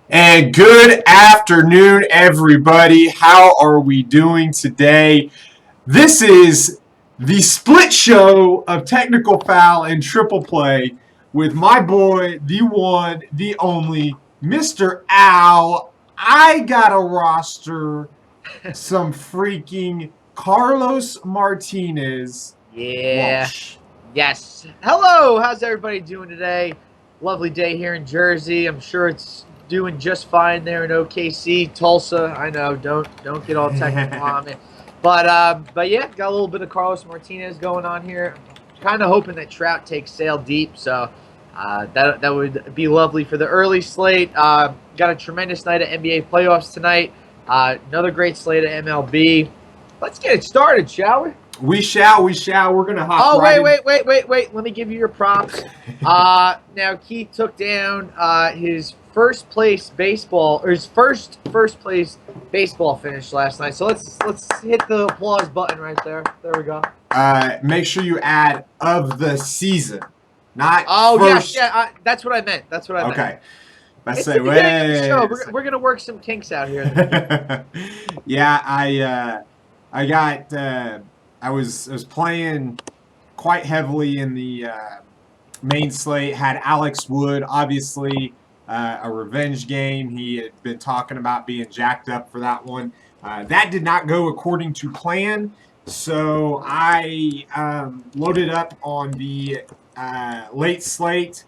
And good afternoon, everybody. How are we doing today? This is the split show of Technical Foul and Triple Play with my boy, the one, the only, Mr. Al. I got a roster some freaking Carlos Martinez. Yeah. Walsh. Yes. Hello. How's everybody doing today? Lovely day here in Jersey. I'm sure it's doing just fine there in OKC, Tulsa. I know. Don't get all technical on me. But yeah, got a little bit of Carlos Martinez going on here. Kind of hoping that Trout takes sail deep. So that would be lovely for the early slate. Got a tremendous night of NBA playoffs tonight. Another great slate of MLB. Let's get it started, shall we? We shall. We're going to hop wait. Let me give you your props. Now, Keith took down his first place baseball finish last night. So let's hit the applause button right there. There we go. Make sure you add of the season, not first. Yeah. That's what I meant. Okay. It's the beginning of the show. We're gonna work some kinks out here. Yeah, I was playing quite heavily in the main slate. Had Alex Wood, obviously a revenge game. He had been talking about being jacked up for that one. That did not go according to plan. So I loaded up on the late slate.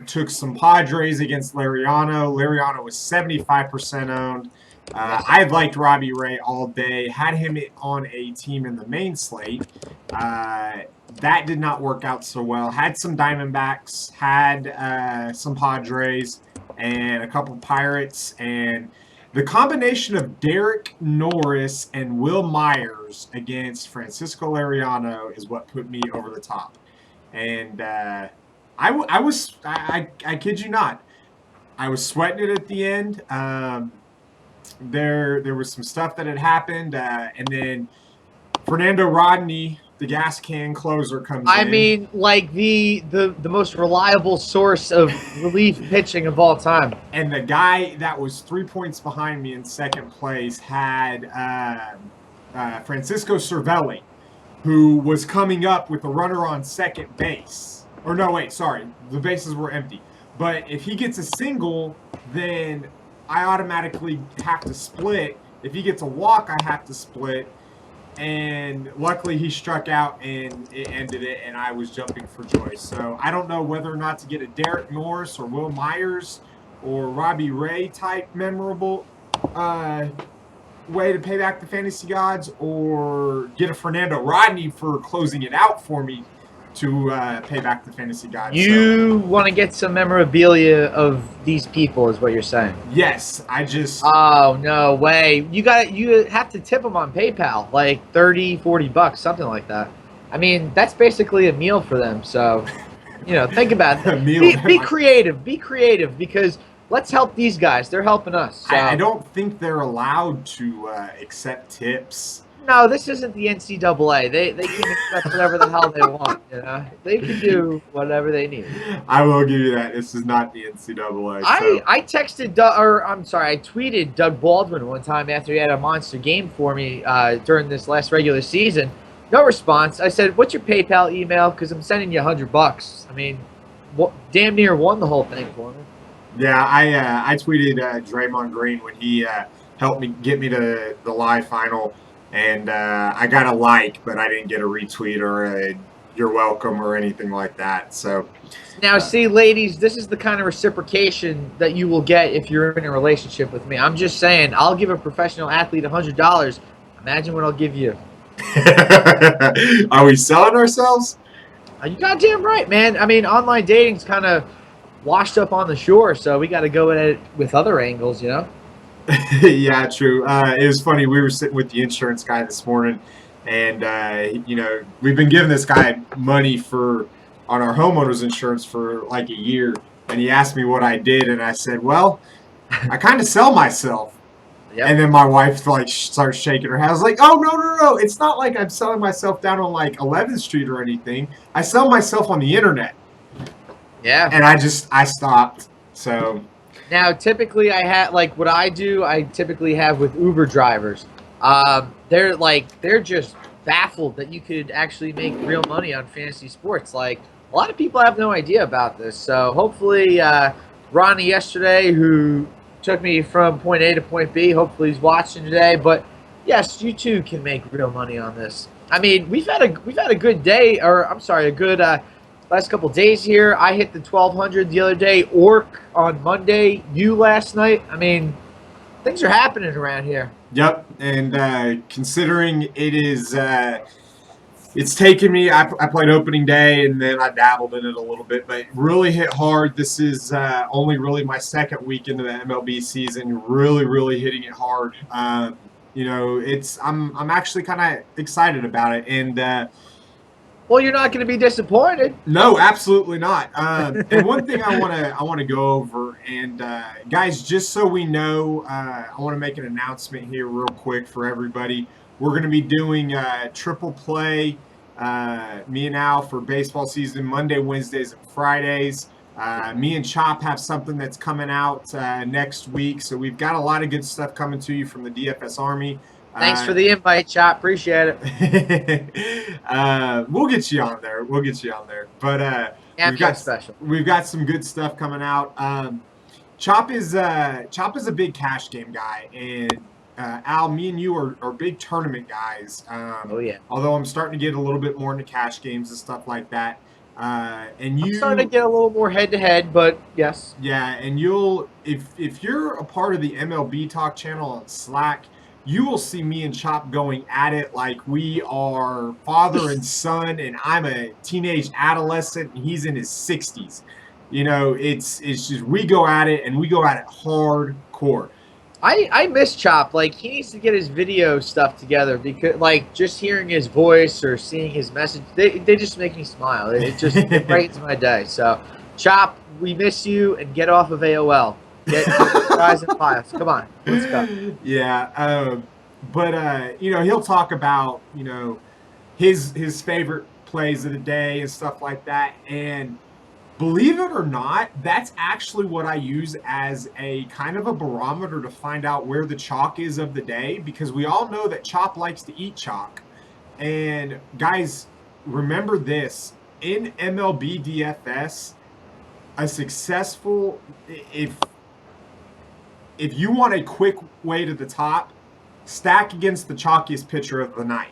Took some Padres against Lariano. Lariano was 75% owned. I liked Robbie Ray all day. Had him on a team in the main slate. That did not work out so well. Had some Diamondbacks, had some Padres, and a couple Pirates. And the combination of Derek Norris and Will Myers against Francisco Lariano is what put me over the top. And I kid you not, I was sweating it at the end. There was some stuff that had happened, and then Fernando Rodney, the gas can closer, comes in. I mean, like the most reliable source of relief pitching of all time. And the guy that was 3 points behind me in second place had Francisco Cervelli, who was coming up with a runner on second base. Or no, wait, sorry. The bases were empty. But if he gets a single, then I automatically have to split. If he gets a walk, I have to split. And luckily he struck out and it ended it, and I was jumping for joy. So I don't know whether or not to get a Derek Norris or Will Myers or Robbie Ray type memorable way to pay back the fantasy gods, or get a Fernando Rodney for closing it out for me to pay back the fantasy gods. You want to get some memorabilia of these people, is what you're saying? Yes, I just... Oh, no way. You have to tip them on PayPal, like $30-$40, something like that. I mean, that's basically a meal for them. So, think about it. Be creative. Be creative, because let's help these guys. They're helping us. So. I don't think they're allowed to accept tips. No, this isn't the NCAA. They can accept whatever the hell they want. They can do whatever they need. I will give you that. This is not the NCAA. So. I tweeted Doug Baldwin one time after he had a monster game for me during this last regular season. No response. I said, "What's your PayPal email? Because I'm sending you $100." I mean, damn near won the whole thing for me. Yeah, I tweeted Draymond Green when he helped me get me to the live final. And I got a like, but I didn't get a retweet or a "you're welcome" or anything like that. So now, see, ladies, this is the kind of reciprocation that you will get if you're in a relationship with me. I'm just saying, I'll give a professional athlete $100. Imagine what I'll give you. Are we selling ourselves? You goddamn right, man. I mean, online dating's kind of washed up on the shore, so we got to go at it with other angles, Yeah, true. It was funny. We were sitting with the insurance guy this morning, and we've been giving this guy money on our homeowners insurance for like a year, and he asked me what I did, and I said, "Well, I kind of sell myself." Yep. And then my wife like starts shaking her head. I was like, "Oh no! It's not like I'm selling myself down on like 11th Street or anything. I sell myself on the internet." Yeah. And I stopped. So Now, typically, I have like what I do. I typically have with Uber drivers. They're just baffled that you could actually make real money on fantasy sports. Like a lot of people have no idea about this. So hopefully, Ronnie yesterday, who took me from point A to point B, hopefully he's watching today. But yes, you too can make real money on this. I mean, we've had a good day, or I'm sorry, a good last couple days here. I hit the 1200 the other day. Orc on Monday. You last night. I mean, things are happening around here. yep. And considering it is, it's taken me. I played opening day and then I dabbled in it a little bit, but really hit hard. This is only really my second week into the MLB season. Really hitting it hard. I'm actually kind of excited about it, and Well, you're not going to be disappointed. no, absolutely not. And one thing I want to go over, and guys, just so we know, I want to make an announcement here real quick for everybody. We're going to be doing triple play, me and Al, for baseball season, Monday, Wednesdays, and Fridays. Me and Chop have something that's coming out next week, so we've got a lot of good stuff coming to you from the DFS Army. Thanks for the invite, Chop. Appreciate it. We'll get you on there. But we've got some good stuff coming out. Chop is a big cash game guy, and Al, me and you are big tournament guys. Oh yeah. Although I'm starting to get a little bit more into cash games and stuff like that. And I'm starting to get a little more head to head, but yes. Yeah, and if you're a part of the MLB Talk channel on Slack, you will see me and Chop going at it like we are father and son, and I'm a teenage adolescent and he's in his 60s. It's just we go at it, and we go at it hardcore. I miss Chop. Like, he needs to get his video stuff together, because like just hearing his voice or seeing his message, they just make me smile. It brightens my day. So Chop, we miss you, and get off of AOL. Get fries and piles. Come on, let's go. Yeah, but he'll talk about his favorite plays of the day and stuff like that. And believe it or not, that's actually what I use as a kind of a barometer to find out where the chalk is of the day, because we all know that Chop likes to eat chalk. And guys, remember this: in MLB DFS, a successful if you want a quick way to the top, stack against the chalkiest pitcher of the night.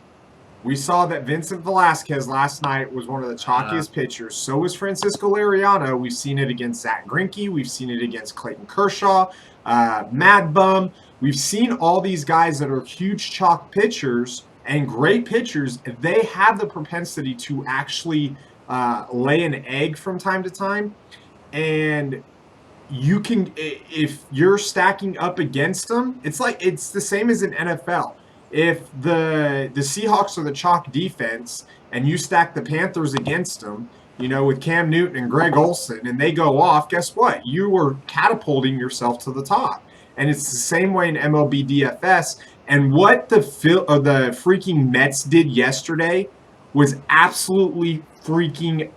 We saw that Vincent Velasquez last night was one of the chalkiest pitchers. So was Francisco Liriano. We've seen it against Zach Greinke. We've seen it against Clayton Kershaw, Mad Bum. We've seen all these guys that are huge chalk pitchers and great pitchers. They have the propensity to actually lay an egg from time to time. And you can, if you're stacking up against them, it's the same as in NFL. If the Seahawks are the chalk defense and you stack the Panthers against them, with Cam Newton and Greg Olsen, and they go off, guess what? You are catapulting yourself to the top. And it's the same way in MLB DFS. And what the freaking Mets did yesterday was absolutely freaking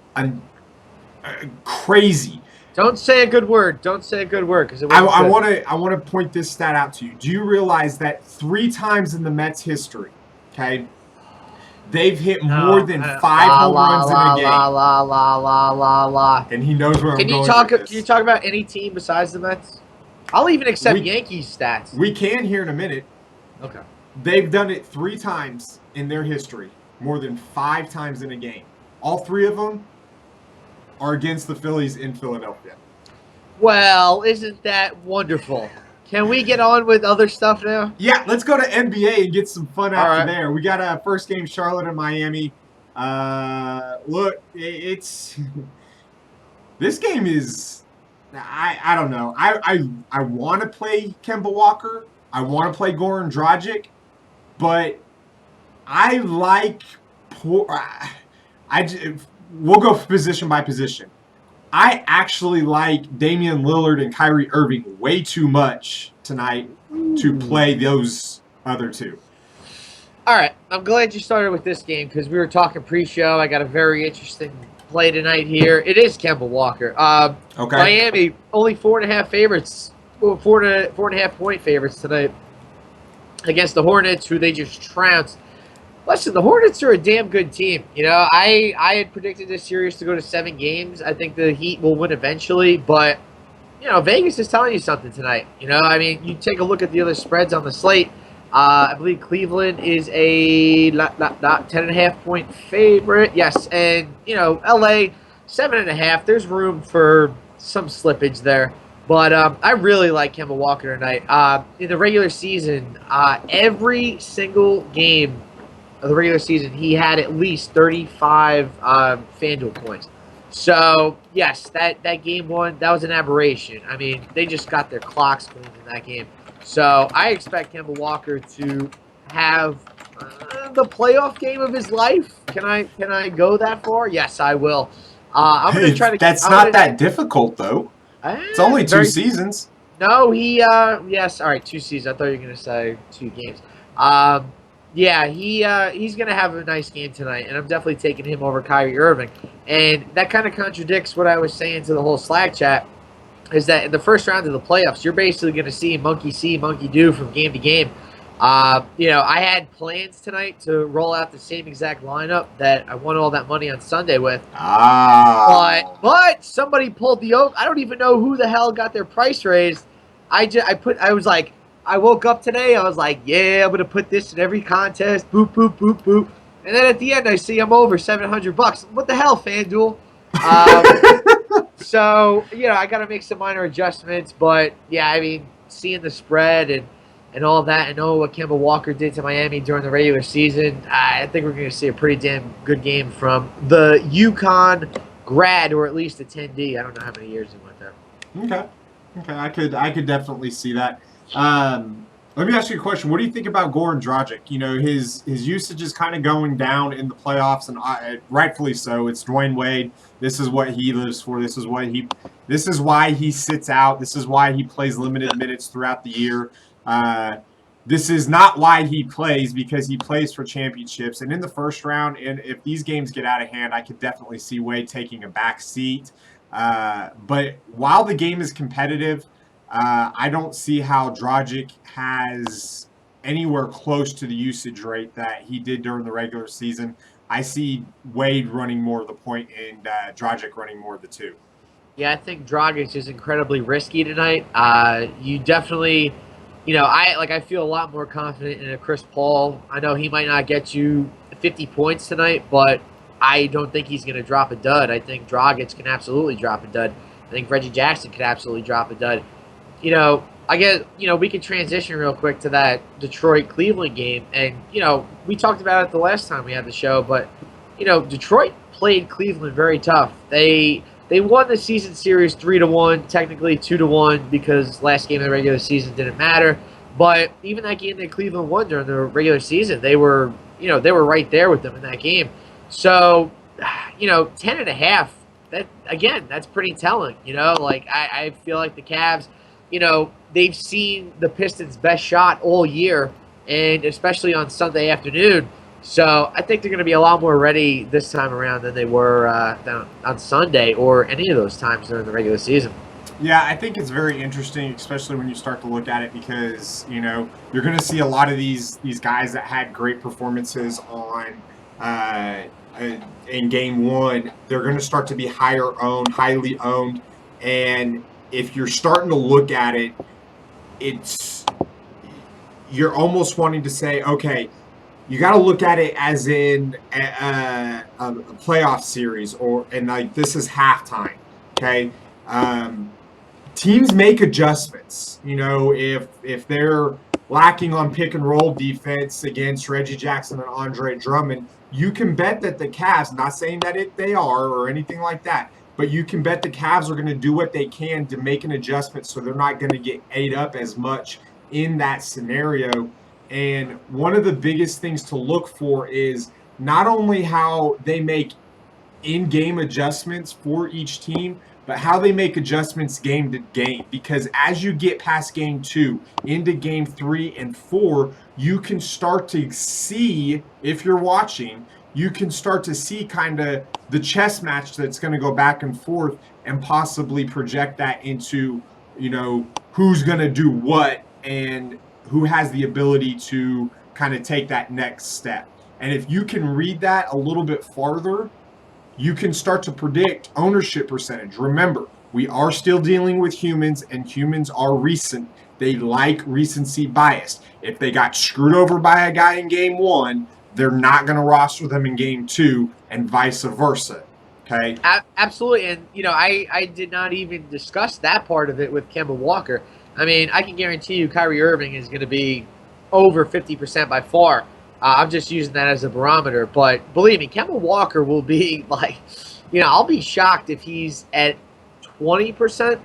crazy. Don't say a good word. Don't say a good word, because I want to point this stat out to you. Do you realize that 3 times in the Mets history, okay, they've hit more than 5 home runs in a game? And he knows where I'm going with this. Can you talk about any team besides the Mets? I'll even accept Yankees stats. We can here in a minute. Okay. They've done it 3 times in their history, more than 5 times in a game. All 3 of them are against the Phillies in Philadelphia. Well, isn't that wonderful? Can we get on with other stuff now? Yeah, let's go to NBA and get some fun after there. We got a first game, Charlotte and Miami. Look, it's this game is I don't know. I want to play Kemba Walker. I want to play Goran Dragic, but I like we'll go position by position. I actually like Damian Lillard and Kyrie Irving way too much tonight to play those other two. All right, I'm glad you started with this game because we were talking pre-show. I got a very interesting play tonight here. It is Kemba Walker. Okay. Miami only 4.5 favorites, well, 4.5 point favorites tonight against the Hornets, who they just trounced. Listen, the Hornets are a damn good team. You know, I had predicted this series to go to 7 games. I think the Heat will win eventually, but you know, Vegas is telling you something tonight. You know, I mean, you take a look at the other spreads on the slate. I believe Cleveland is a 10.5 point favorite. Yes, and you know, LA 7.5. There's room for some slippage there, but I really like Kemba Walker tonight. In the regular season, every single game of the regular season, he had at least 35 FanDuel points. So yes, that game one, that was an aberration. I mean, they just got their clocks cleaned in that game. So I expect Kemba Walker to have the playoff game of his life. Can I go that far? Yes, I will. I'm gonna try to. That's not that difficult though. It's only 2 seasons. No, he yes, all right, 2 seasons. I thought you were gonna say 2 games. Yeah, he's gonna have a nice game tonight, and I'm definitely taking him over Kyrie Irving. And that kind of contradicts what I was saying to the whole Slack chat. Is that in the first round of the playoffs, you're basically going to see monkey see, monkey do from game to game. You know, I had plans tonight to roll out the same exact lineup that I won all that money on Sunday with. But somebody pulled the oak. I don't even know who the hell got their price raised. I woke up today. I was like, yeah, I'm gonna put this in every contest. Boop boop boop boop. And then at the end, I see I'm over $700. What the hell, FanDuel? So, you know, I got to make some minor adjustments. But, yeah, I mean, seeing the spread and all that, and know what Kemba Walker did to Miami during the regular season, I think we're going to see a pretty damn good game from the UConn grad, or at least attendee. I don't know how many years he went there. Okay, I could definitely see that. Let me ask you a question. What do you think about Goran Dragic? You know, his usage is kind of going down in the playoffs, and rightfully so. It's Dwayne Wade. This is what he lives for. This is why he sits out. This is why he plays limited minutes throughout the year. This is not why he plays, because he plays for championships. And in the first round, and if these games get out of hand, I could definitely see Wade taking a back seat. But while the game is competitive, I don't see how Dragic has anywhere close to the usage rate that he did during the regular season. I see Wade running more of the point and Dragic running more of the two. Yeah, I think Dragic is incredibly risky tonight. You definitely, you know, I feel a lot more confident in a Chris Paul. I know he might not get you 50 points tonight, but I don't think he's going to drop a dud. I think Dragic can absolutely drop a dud. I think Reggie Jackson could absolutely drop a dud. You know, I guess, you know, we could transition real quick to that Detroit-Cleveland game. And, you know, we talked about it the last time we had the show, but, you know, Detroit played Cleveland very tough. They won the season series 3-1, technically 2-1, because last game of the regular season didn't matter. But even that game that Cleveland won during the regular season, they were right there with them in that game. So, you know, 10.5, that's pretty telling. You know, like I feel like the Cavs, you know, they've seen the Pistons' best shot all year, and especially on Sunday afternoon. So I think they're going to be a lot more ready this time around than they were on Sunday or any of those times during the regular season. Yeah, I think it's very interesting, especially when you start to look at it, because, you know, you're going to see a lot of these guys that had great performances on in game one. They're going to start to be highly owned, and if you're starting to look at it, you're almost wanting to say, okay, you got to look at it as in a playoff series, and like this is halftime. Okay, teams make adjustments. You know, if they're lacking on pick and roll defense against Reggie Jackson and Andre Drummond, you can bet that the Cavs, not saying that they are or anything like that, but you can bet the Cavs are going to do what they can to make an adjustment so they're not going to get ate up as much in that scenario. And one of the biggest things to look for is not only how they make in-game adjustments for each team, but how they make adjustments game to game. Because as you get past game 2 into game 3 and 4, you can start to see, if you're watching, you can start to see kind of the chess match that's going to go back and forth and possibly project that into, who's going to do what and who has the ability to kind of take that next step. And if you can read that a little bit farther, you can start to predict ownership percentage. Remember, we are still dealing with humans, and humans are recent. They like recency bias. If they got screwed over by a guy in game 1, they're not going to roster them in game 2, and vice versa. Okay? Absolutely. And, I did not even discuss that part of it with Kemba Walker. I mean, I can guarantee you Kyrie Irving is going to be over 50% by far. I'm just using that as a barometer. But believe me, Kemba Walker will be like, I'll be shocked if he's at 20%,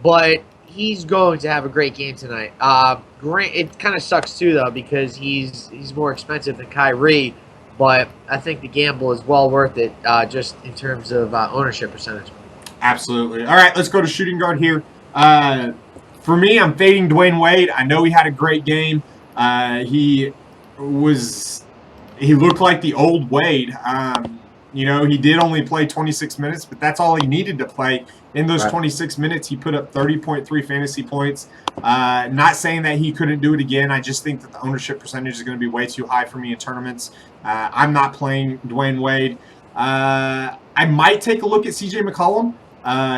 but he's going to have a great game tonight. It kind of sucks too, though, because he's more expensive than Kyrie, but I think the gamble is well worth it just in terms of ownership percentage. Absolutely. All right, let's go to shooting guard here. For me, I'm fading Dwayne Wade. I know he had a great game. He looked like the old Wade. He did only play 26 minutes, but that's all he needed to play. In those 26 minutes, he put up 30.3 fantasy points. Not saying that he couldn't do it again. I just think that the ownership percentage is going to be way too high for me in tournaments. I'm not playing Dwayne Wade. I might take a look at CJ McCollum,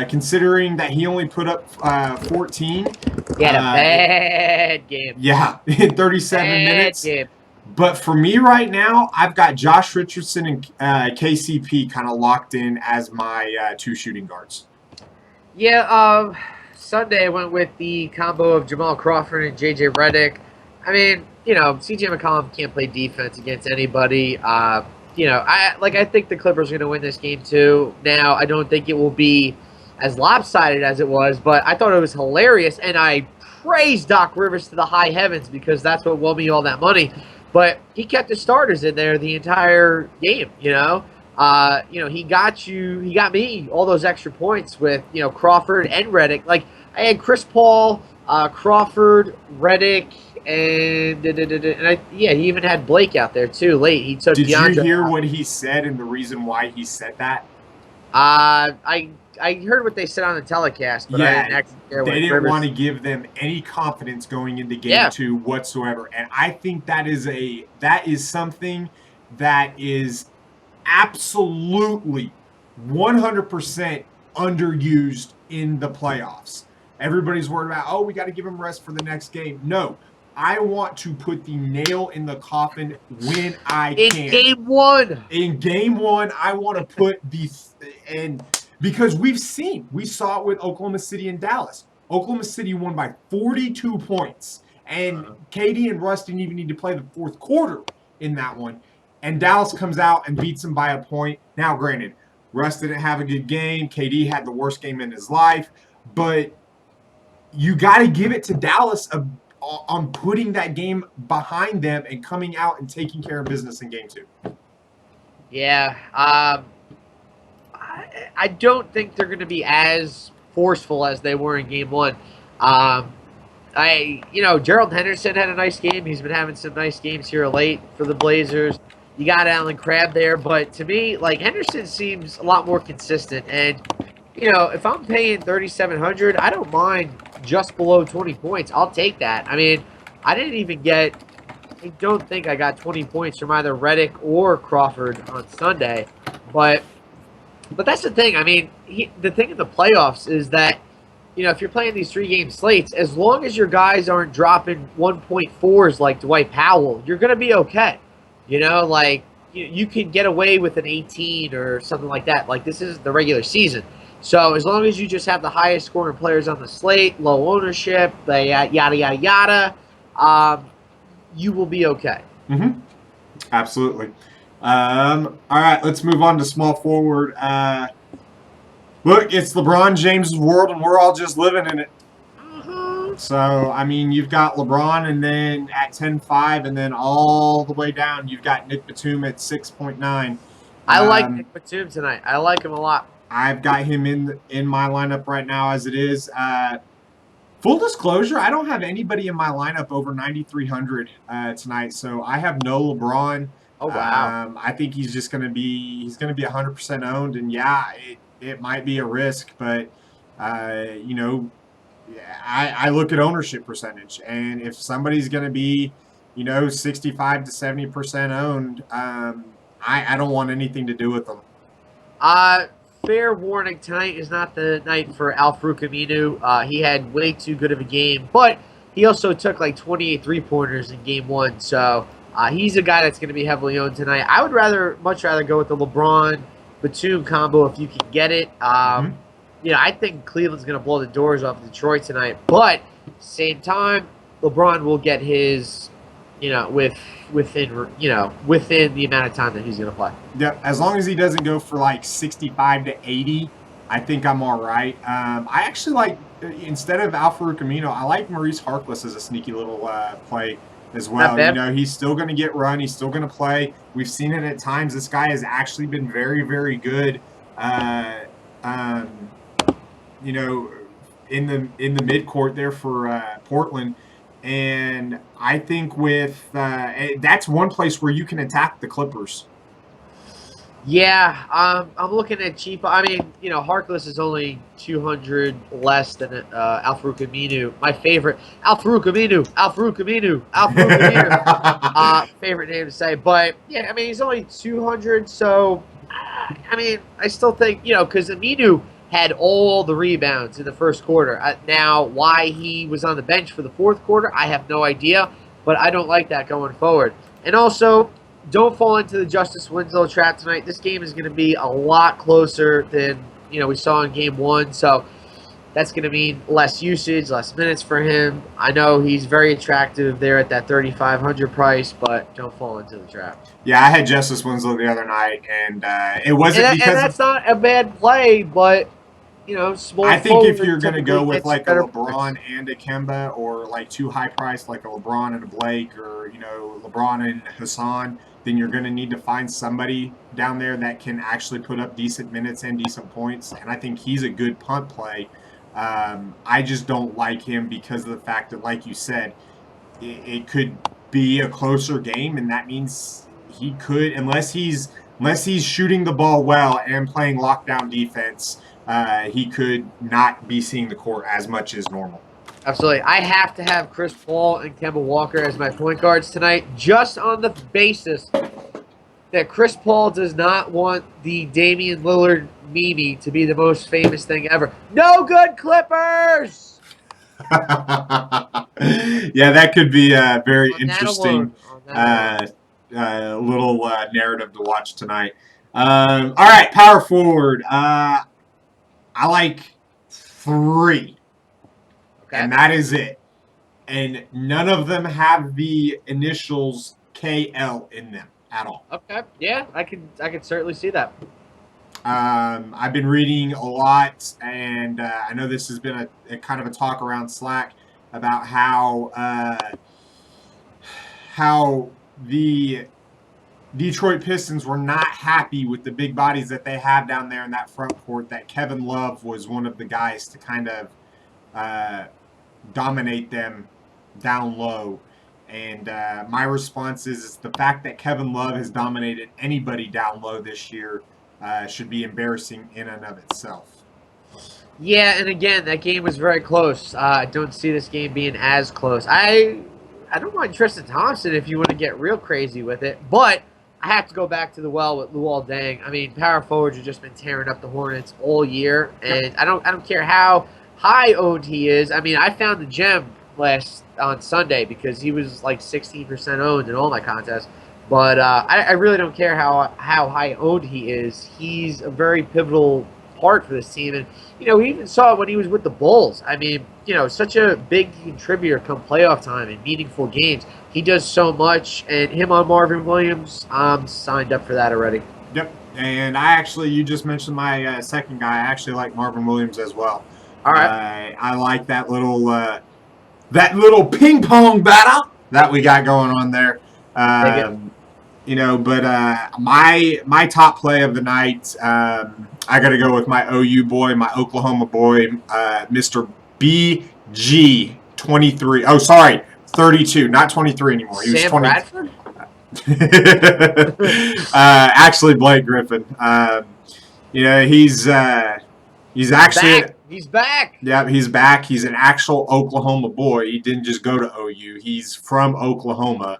considering that he only put up 14. He had a bad game. Yeah, in 37 minutes. Game. But for me right now, I've got Josh Richardson and KCP kind of locked in as my 2 shooting guards. Yeah, Sunday I went with the combo of Jamal Crawford and JJ Redick. I mean, CJ McCollum can't play defense against anybody. I think the Clippers are going to win this game too. Now, I don't think it will be as lopsided as it was, but I thought it was hilarious, and I praised Doc Rivers to the high heavens because that's what won me all that money. But he kept the starters in there the entire game, he got me all those extra points with, Crawford and Redick. Like, I had Chris Paul, Crawford, Redick, and he even had Blake out there too late. He took. Did DeAndre you hear what he said and the reason why he said that? I heard what they said on the telecast, but I didn't actually hear what they didn't want to give them any confidence going into game 2 whatsoever. And I think that is something that is absolutely 100% underused in the playoffs. Everybody's worried about, we got to give him rest for the next game. No, I want to put the nail in the coffin when I can. Game 1. In game 1, I want to put because we saw it with Oklahoma City and Dallas. Oklahoma City won by 42 points. And KD and Russ didn't even need to play the fourth quarter in that one. And Dallas comes out and beats them by a point. Now, granted, Russ didn't have a good game. KD had the worst game in his life. But you got to give it to Dallas on putting that game behind them and coming out and taking care of business in game 2. Yeah. I don't think they're going to be as forceful as they were in game 1. Gerald Henderson had a nice game. He's been having some nice games here late for the Blazers. You got Allen Crabbe there, but to me, Henderson seems a lot more consistent. And, if I'm paying $3,700, I don't mind just below 20 points. I'll take that. I mean, I don't think I got 20 points from either Redick or Crawford on Sunday. But that's the thing. I mean, the thing in the playoffs is that, if you're playing these 3-game slates, as long as your guys aren't dropping 1.4s like Dwight Powell, you're going to be okay. You can get away with an 18 or something like that. This is the regular season. So as long as you just have the highest scoring players on the slate, low ownership, yada, yada, yada, you will be okay. Mm-hmm. Absolutely. All right, let's move on to small forward. Look, it's LeBron James' world, and we're all just living in it. Mm-hmm. So, I mean, you've got LeBron, and then at 10.5, and then all the way down, you've got Nick Batum at 6.9. I like Nick Batum tonight. I like him a lot. I've got him in my lineup right now as it is. Full disclosure, I don't have anybody in my lineup over 9,300 tonight, so I have no LeBron. Oh wow. I think he's going to be 100% owned, and yeah, it might be a risk, but you know, I look at ownership percentage, and if somebody's going to be 65 to 70% owned, I don't want anything to do with them. Fair warning, tonight is not the night for Al-Farouq Aminu. He had way too good of a game, but he also took like 28 three-pointers in game one, so he's a guy that's going to be heavily owned tonight. I would much rather go with the LeBron-Batum combo if you can get it. I think Cleveland's going to blow the doors off Detroit tonight, but same time, LeBron will get his, within the amount of time that he's going to play. Yeah, as long as he doesn't go for like 65 to 80, I think I'm all right. I actually like, instead of Al-Farouq Aminu, I like Maurice Harkless as a sneaky little play as well. He's still going to get run. He's still going to play. We've seen it at times. This guy has actually been very, very good. In the midcourt there for Portland. And I think that's one place where you can attack the Clippers. Yeah, I'm looking at cheap. I mean, Harkless is only 200 less than Al-Farouq Aminu. My favorite, Al-Farouq Aminu. Favorite name to say. But, yeah, I mean, he's only 200. So, I mean, I still think, because Aminu had all the rebounds in the first quarter. Now, why he was on the bench for the fourth quarter, I have no idea. But I don't like that going forward. And also, don't fall into the Justice Winslow trap tonight. This game is going to be a lot closer than we saw in game one. So that's going to mean less usage, less minutes for him. I know he's very attractive there at that 3,500 price, but don't fall into the trap. Yeah, I had Justice Winslow the other night, and it wasn't because. And that's not a bad play, but small. I think if you're going to go with like a LeBron and a Kemba, or like two high priced like a LeBron and a Blake, or LeBron and Hassan, then you're going to need to find somebody down there that can actually put up decent minutes and decent points. And I think he's a good punt play. I just don't like him because of the fact that, like you said, it could be a closer game, and that means he could, unless he's shooting the ball well and playing lockdown defense, he could not be seeing the court as much as normal. Absolutely. I have to have Chris Paul and Kemba Walker as my point guards tonight, just on the basis that Chris Paul does not want the Damian Lillard meme to be the most famous thing ever. No good, Clippers! Yeah, that could be a very interesting little narrative to watch tonight. All right, power forward. I like 3. Okay. And that is it. And none of them have the initials KL in them at all. Okay. Yeah, I could certainly see that. I've been reading a lot, and I know this has been a kind of a talk around Slack about how the Detroit Pistons were not happy with the big bodies that they have down there in that front court, that Kevin Love was one of the guys to kind of dominate them down low. And my response is the fact that Kevin Love has dominated anybody down low this year should be embarrassing in and of itself. Yeah, and again, that game was very close. I don't see this game being as close. I don't mind Tristan Thompson if you want to get real crazy with it, but I have to go back to the well with Luol Deng. I mean, power forwards have just been tearing up the Hornets all year, and I don't care how high owned he is. I mean, I found the gem on Sunday because he was like 16% owned in all my contests. But I really don't care how high owned he is. He's a very pivotal part for this team. And, we even saw it when he was with the Bulls. I mean, such a big contributor come playoff time and meaningful games. He does so much. And him on Marvin Williams, I'm signed up for that already. Yep. And you just mentioned my second guy. I actually like Marvin Williams as well. All right. I like that little ping pong battle that we got going on there. But my top play of the night, I got to go with my OU boy, my Oklahoma boy, Mr. BG 23. Oh, sorry, 32, not 23 anymore. He was Sam 20. Bradford? Actually, Blake Griffin. He's He's actually back. He's back. yeah, he's back. He's an actual Oklahoma boy. He didn't just go to OU. He's from Oklahoma.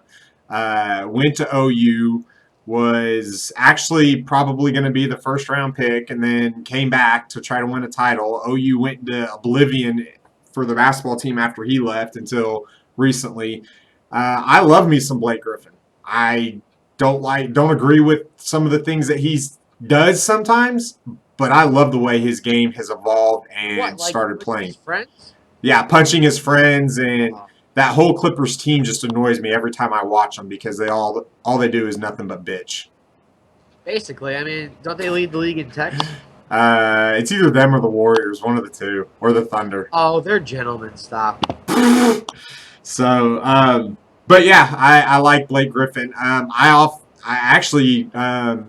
Went to OU, was actually probably going to be the first round pick, and then came back to try to win a title. OU went into oblivion for the basketball team after he left until recently. I love me some Blake Griffin. I don't agree with some of the things that he does sometimes, but I love the way his game has evolved What, and like started with his playing. friends? Yeah, punching his friends, and Oh, that whole Clippers team just annoys me every time I watch them because all they do is nothing but bitch. basically, I mean, don't they lead the league in text? It's either them or the Warriors, one of the two, or the Thunder. Oh, they're gentlemen. Stop. So, but yeah, I like Blake Griffin. I actually,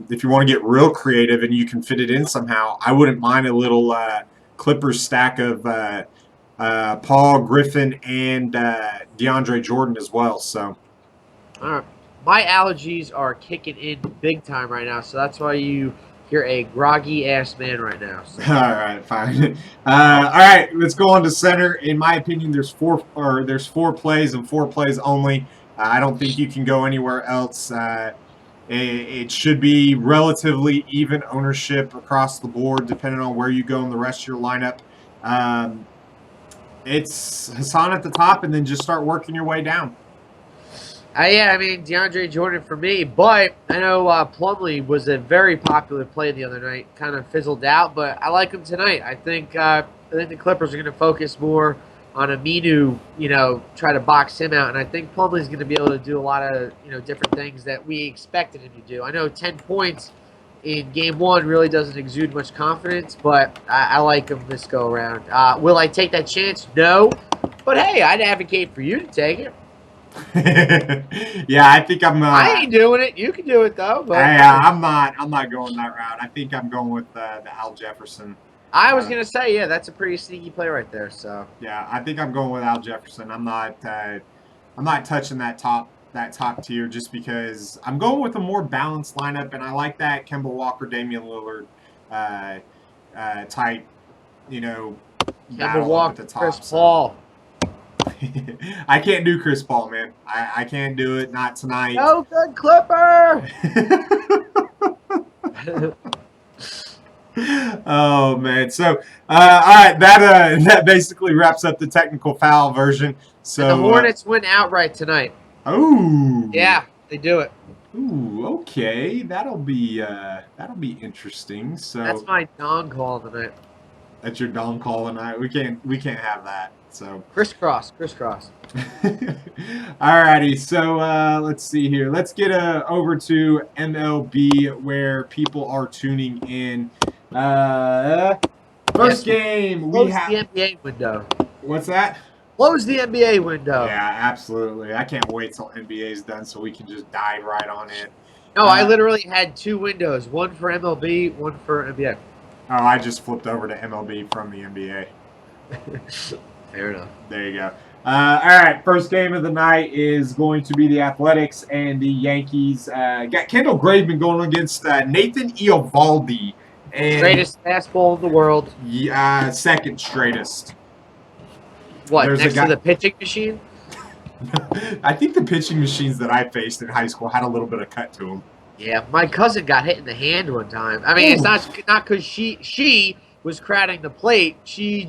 if you want to get real creative and you can fit it in somehow, I wouldn't mind a little Clippers stack of Paul Griffin and DeAndre Jordan as well. So, All right. My allergies are kicking in big time right now, so that's why you hear a groggy ass man right now. So. all right, fine. All right, let's go on to center. In my opinion, there's four plays and four plays only. I don't think you can go anywhere else. It should be relatively even ownership across the board, depending on where you go in the rest of your lineup. Um, it's Hassan at the top, and then just start working your way down. Yeah, I mean DeAndre Jordan for me, but I know Plumlee was a very popular play the other night. Kind of fizzled out, but I like him tonight. I think the Clippers are going to focus more on Aminu, try to box him out, and I think Plumlee's going to be able to do a lot of different things that we expected him to do. I know 10 points in game one really doesn't exude much confidence, but I like him this go around. Will I take that chance? No, but hey, I'd advocate for you to take it. Yeah, I think I'm. I ain't doing it. You can do it though. But I'm not. I'm not going that route. I think I'm going with the Al Jefferson. I was gonna say, yeah, that's a pretty sneaky play right there. So Yeah, I think I'm going with Al Jefferson. I'm not. I'm not touching that top tier just because I'm going with a more balanced lineup, and I like that Kemba Walker, Damian Lillard uh, type. You know, Kemba battle up at Walker, the top. Chris So. Paul. I can't do Chris Paul, man. I can't do it. Not tonight. No good Clipper. Oh man. So all right, that basically wraps up the technical foul version. So And the Hornets win outright tonight. Oh. Yeah, they do it. Ooh, okay. That'll be interesting. So That's my dong call tonight. that's your dong call tonight. We can't have that. So Crisscross. Alrighty, so let's see here. Let's get over to MLB where people are tuning in. First game we Close have. the NBA window. What's that? Close the NBA window. Yeah, absolutely. I can't wait till NBA is done so we can just dive right on it. No, I literally had two windows. One for MLB, one for NBA. Oh, I just flipped over to MLB from the NBA. Fair enough. There you go. All right, first game of the night is going to be the Athletics and the Yankees. Got Kendall Graveman going against Nathan Eovaldi. And Greatest fastball in the world. Yeah, second straightest. What, There's a next guy- to the pitching machine? I think the pitching machines that I faced in high school had a little bit of cut to them. Yeah, my cousin got hit in the hand one time. I mean, it's not because she was crowding the plate. She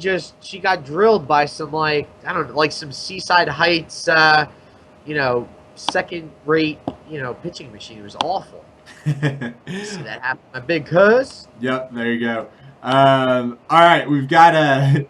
got drilled by some some Seaside Heights, second rate, pitching machine. It was awful. See that happen, my big cuz. Yep, there you go. All right, we've got a.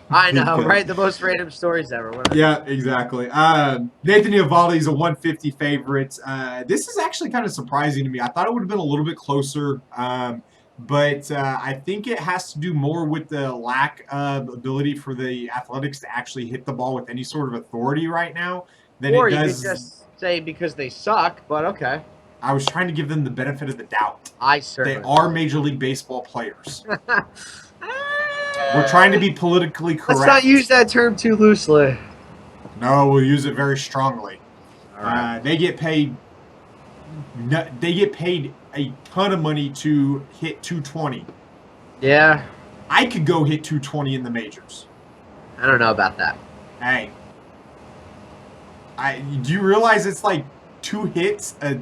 I know, right? The most random stories ever. Whatever. Yeah, exactly. Nathan Eovaldi is a 150 favorite. This is actually kind of surprising to me. I thought it would have been a little bit closer, but I think it has to do more with the lack of ability for the Athletics to actually hit the ball with any sort of authority right now then or it you does. could just say because they suck, but okay. I was trying to give them the benefit of the doubt. I They certainly. are Major League Baseball players. We're trying to be politically correct. Let's not use that term too loosely. No, we'll use it very strongly. All right. They get paid. They get paid a ton of money to hit 220. Yeah, I could go hit 220 in the majors. I don't know about that. Hey, do you realize it's like 2 hits a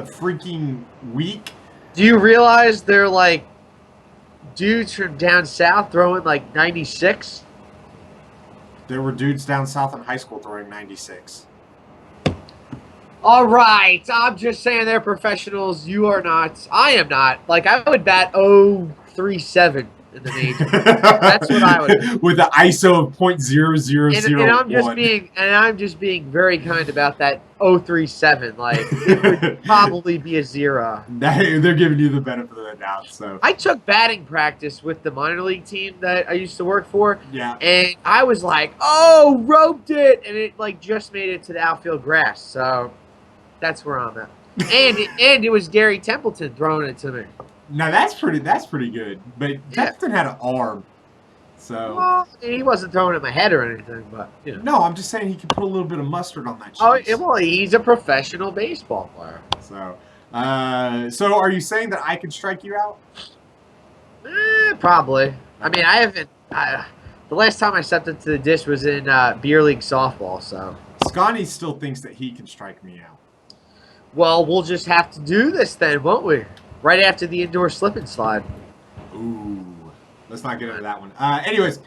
freaking week? Do you realize they're like dudes from down south throwing like 96? There were dudes down south in high school throwing 96. All right, I'm just saying they're professionals. You are not. I am not. Like I would bat 0.37 in the major. That's what I would do. With the ISO of .0001. And I'm just being very kind about that 0.37. Like it would probably be a 0. They're giving you the benefit of the doubt. So I took batting practice with the minor league team that I used to work for. Yeah. And I was like, oh, roped it, and it like just made it to the outfield grass. So that's where I'm at. And it was Gary Templeton throwing it to me. Now that's pretty good. But Templeton had an arm. So Well, he wasn't throwing it at my head or anything, but you know. no, I'm just saying he could put a little bit of mustard on that cheese. Oh, well, he's a professional baseball player. So are you saying that I could strike you out? Probably. I mean, I haven't. The last time I stepped into the dish was in beer league softball. So. Scotty still thinks that he can strike me out. Well, we'll just have to do this then, won't we? Right after the indoor slip and slide. Ooh, let's not get into that one. Anyways,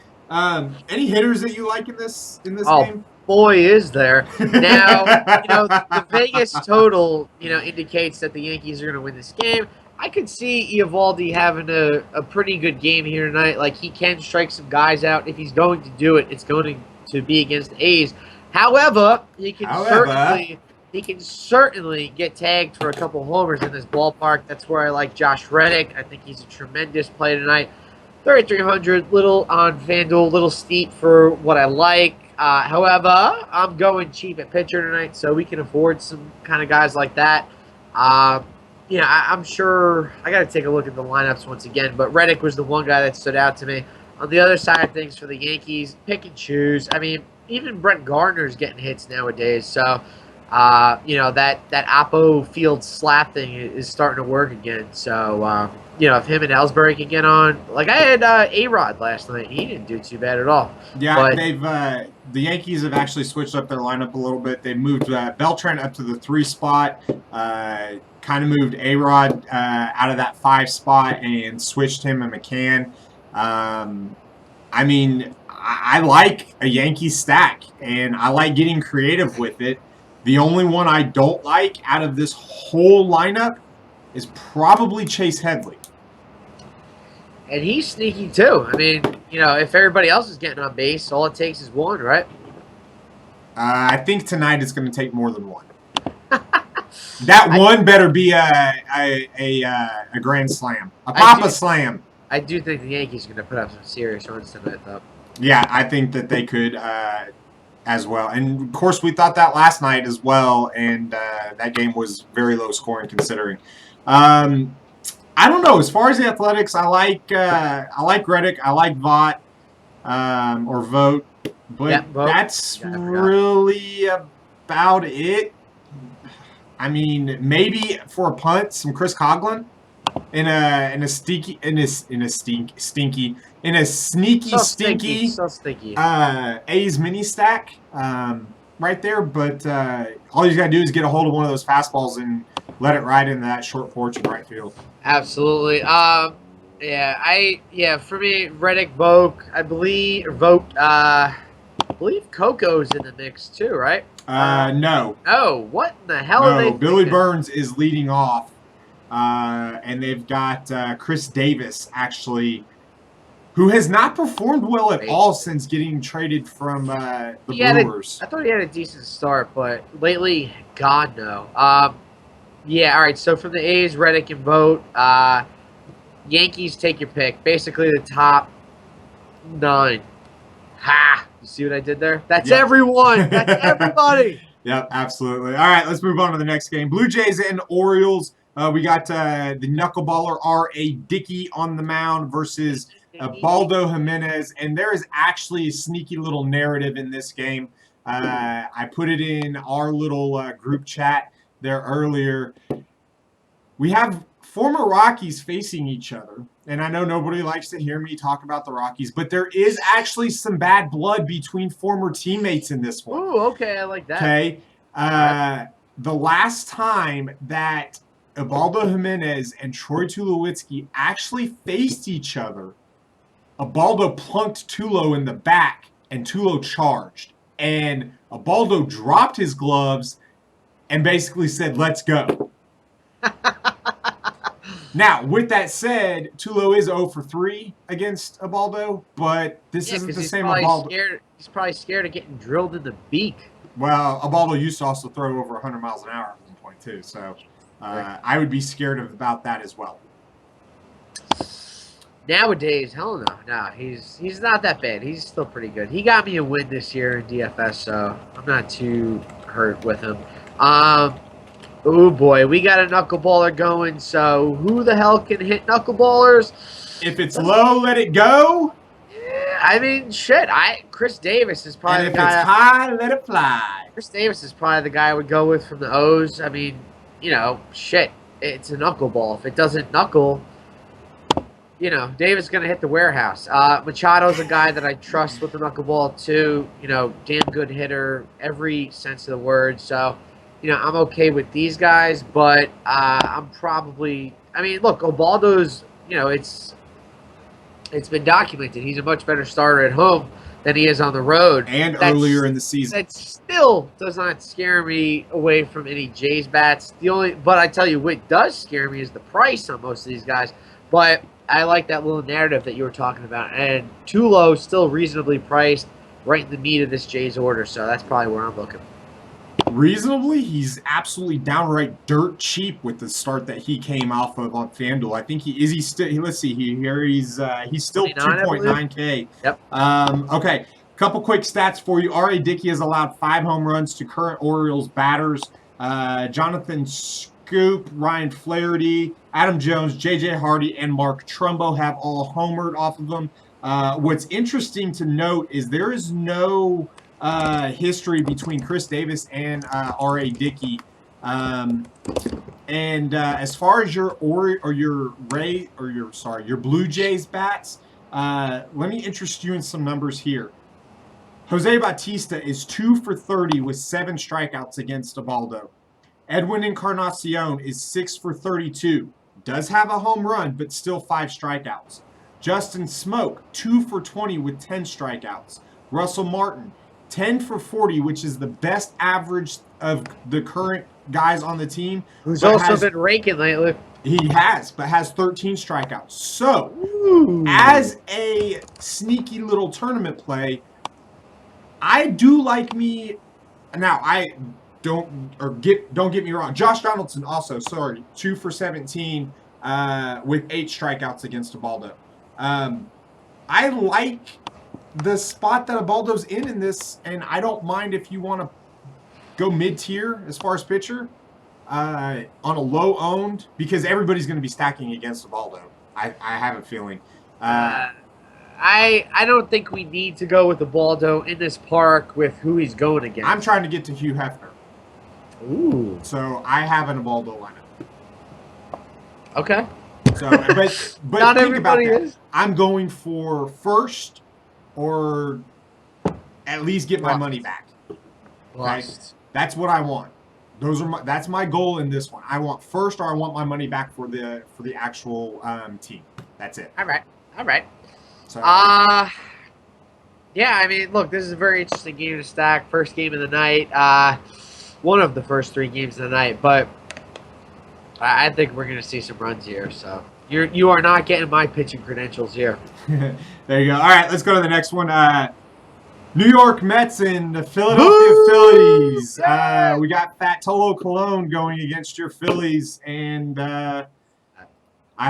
any hitters that you like in this game? Boy, is there. Now, the Vegas total, indicates that the Yankees are going to win this game. I could see Eovaldi having a pretty good game here tonight. Like, he can strike some guys out. If he's going to do it, it's going to be against the A's. However, he can certainly get tagged for a couple homers in this ballpark. That's where I like Josh Reddick. I think he's a tremendous play tonight. 3,300, little on FanDuel, little steep for what I like. However, I'm going cheap at pitcher tonight, so we can afford some kind of guys like that. I'm sure I got to take a look at the lineups once again, but Reddick was the one guy that stood out to me. On the other side of things for the Yankees, pick and choose. I mean, even Brett Gardner's getting hits nowadays, so that Oppo field slap thing is starting to work again. So if him and Ellsbury can get on, like I had A-Rod last night, he didn't do too bad at all. Yeah, but the Yankees have actually switched up their lineup a little bit. They moved Beltran up to the 3 spot, kind of moved A-Rod out of that 5 spot and switched him and McCann. I mean, I like a Yankee stack, and I like getting creative with it. The only one I don't like out of this whole lineup is probably Chase Headley. And he's sneaky too. I mean, if everybody else is getting on base, all it takes is one, right? I think tonight it's going to take more than one. That one better be a grand slam, a Papa Slam. I do think the Yankees are going to put up some serious runs tonight, though. Yeah, I think that they could as well. And, of course, we thought that last night as well, and that game was very low scoring considering. I don't know. As far as the Athletics, I like Reddick. I like Vaught or Vogt. But that's really about it. I mean, maybe for a punt, some Chris Coughlin in a sneaky A's mini stack right there. But all you gotta do is get a hold of one of those fastballs and let it ride into that short porch in right field. Absolutely. For me, Reddick, Vogt, I believe Coco's in the mix too, right? No. Oh, what in the hell are they Billy thinking? Burns is leading off, and they've got Chris Davis, actually, who has not performed well at all since getting traded from the Brewers. I thought he had a decent start, but lately, God, no. All right, so from the A's, Reddick and Vogt. Yankees, take your pick. Basically, the top 9. Ha! You see what I did there? That's everyone. That's everybody. Yep, absolutely. All right, let's move on to the next game. Blue Jays and Orioles. We got the knuckleballer R.A. Dickey on the mound versus Baldo Jimenez. And there is actually a sneaky little narrative in this game. I put it in our little group chat there earlier. We have former Rockies facing each other. And I know nobody likes to hear me talk about the Rockies, but there is actually some bad blood between former teammates in this one. Ooh, okay, I like that. Okay. The last time that Ubaldo Jimenez and Troy Tulowitzki actually faced each other, Ubaldo plunked Tulo in the back, and Tulo charged. And Ubaldo dropped his gloves and basically said, "Let's go." Now, with that said, Tulo is 0 for 3 against Ubaldo, but this isn't the same Ubaldo. He's probably scared of getting drilled in the beak. Well, Ubaldo used to also throw over 100 miles an hour at one point, too. So I would be scared about that as well. Nowadays, hell no. No, he's not that bad. He's still pretty good. He got me a win this year in DFS, so I'm not too hurt with him. Oh boy, we got a knuckleballer going. So who the hell can hit knuckleballers? If it's low, let it go. Yeah, I mean, shit. Chris Davis is probably And the if guy. it's high, let it fly. Chris Davis is probably the guy I would go with from the O's. I mean, shit. It's a knuckleball. If it doesn't knuckle, Davis is going to hit the warehouse. Machado's a guy that I trust with the knuckleball too. Damn good hitter, every sense of the word. So, I'm okay with these guys, but I'm probably. I mean, look, Ubaldo's. It's been documented. He's a much better starter at home than he is on the road. And earlier in the season. That still does not scare me away from any Jays bats. But I tell you, what does scare me is the price on most of these guys. But I like that little narrative that you were talking about. And Tulo still reasonably priced, right in the meat of this Jays order. So that's probably where I'm looking. Reasonably, he's absolutely downright dirt cheap with the start that he came off of on FanDuel. I think he's still. Let's see here. He's still 2.9K. Yep. Okay. Couple quick stats for you. R.A. Dickey has allowed 5 home runs to current Orioles batters. Jonathan Scoop, Ryan Flaherty, Adam Jones, J.J. Hardy, and Mark Trumbo have all homered off of them. What's interesting to note is there is no history between Chris Davis and R.A. Dickey. As far as your Blue Jays bats, let me interest you in some numbers here. Jose Bautista is 2 for 30 with 7 strikeouts against Ubaldo. Edwin Encarnacion is 6 for 32. Does have a home run, but still 5 strikeouts. Justin Smoke, 2 for 20 with 10 strikeouts. Russell Martin, 10 for 40, which is the best average of the current guys on the team. Who's also been raking lately. He has, but has 13 strikeouts. So, as a sneaky little tournament play, I do like me. Now, don't get me wrong. Josh Donaldson also, 2 for 17 with 8 strikeouts against Ubaldo. I like the spot that Ubaldo's in this, and I don't mind if you want to go mid-tier as far as pitcher on a low-owned, because everybody's going to be stacking against Ubaldo. I have a feeling. I don't think we need to go with Ubaldo in this park with who he's going against. I'm trying to get to Hugh Hefner. Ooh. So I have an Ubaldo lineup. Okay. So, but not think everybody about that. is. I'm going for first, or at least get my money back. Right? That's what I want. That's my goal in this one. I want first, or I want my money back for the actual team. That's it. All right. So, yeah. I mean, look, this is a very interesting game to stack. First game of the night. One of the first 3 games of the night, but I think we're going to see some runs here. So you are not getting my pitching credentials here. There you go. All right, let's go to the next one. New York Mets and the Philadelphia Phillies. We got Fat Tolo Colon going against your Phillies, and I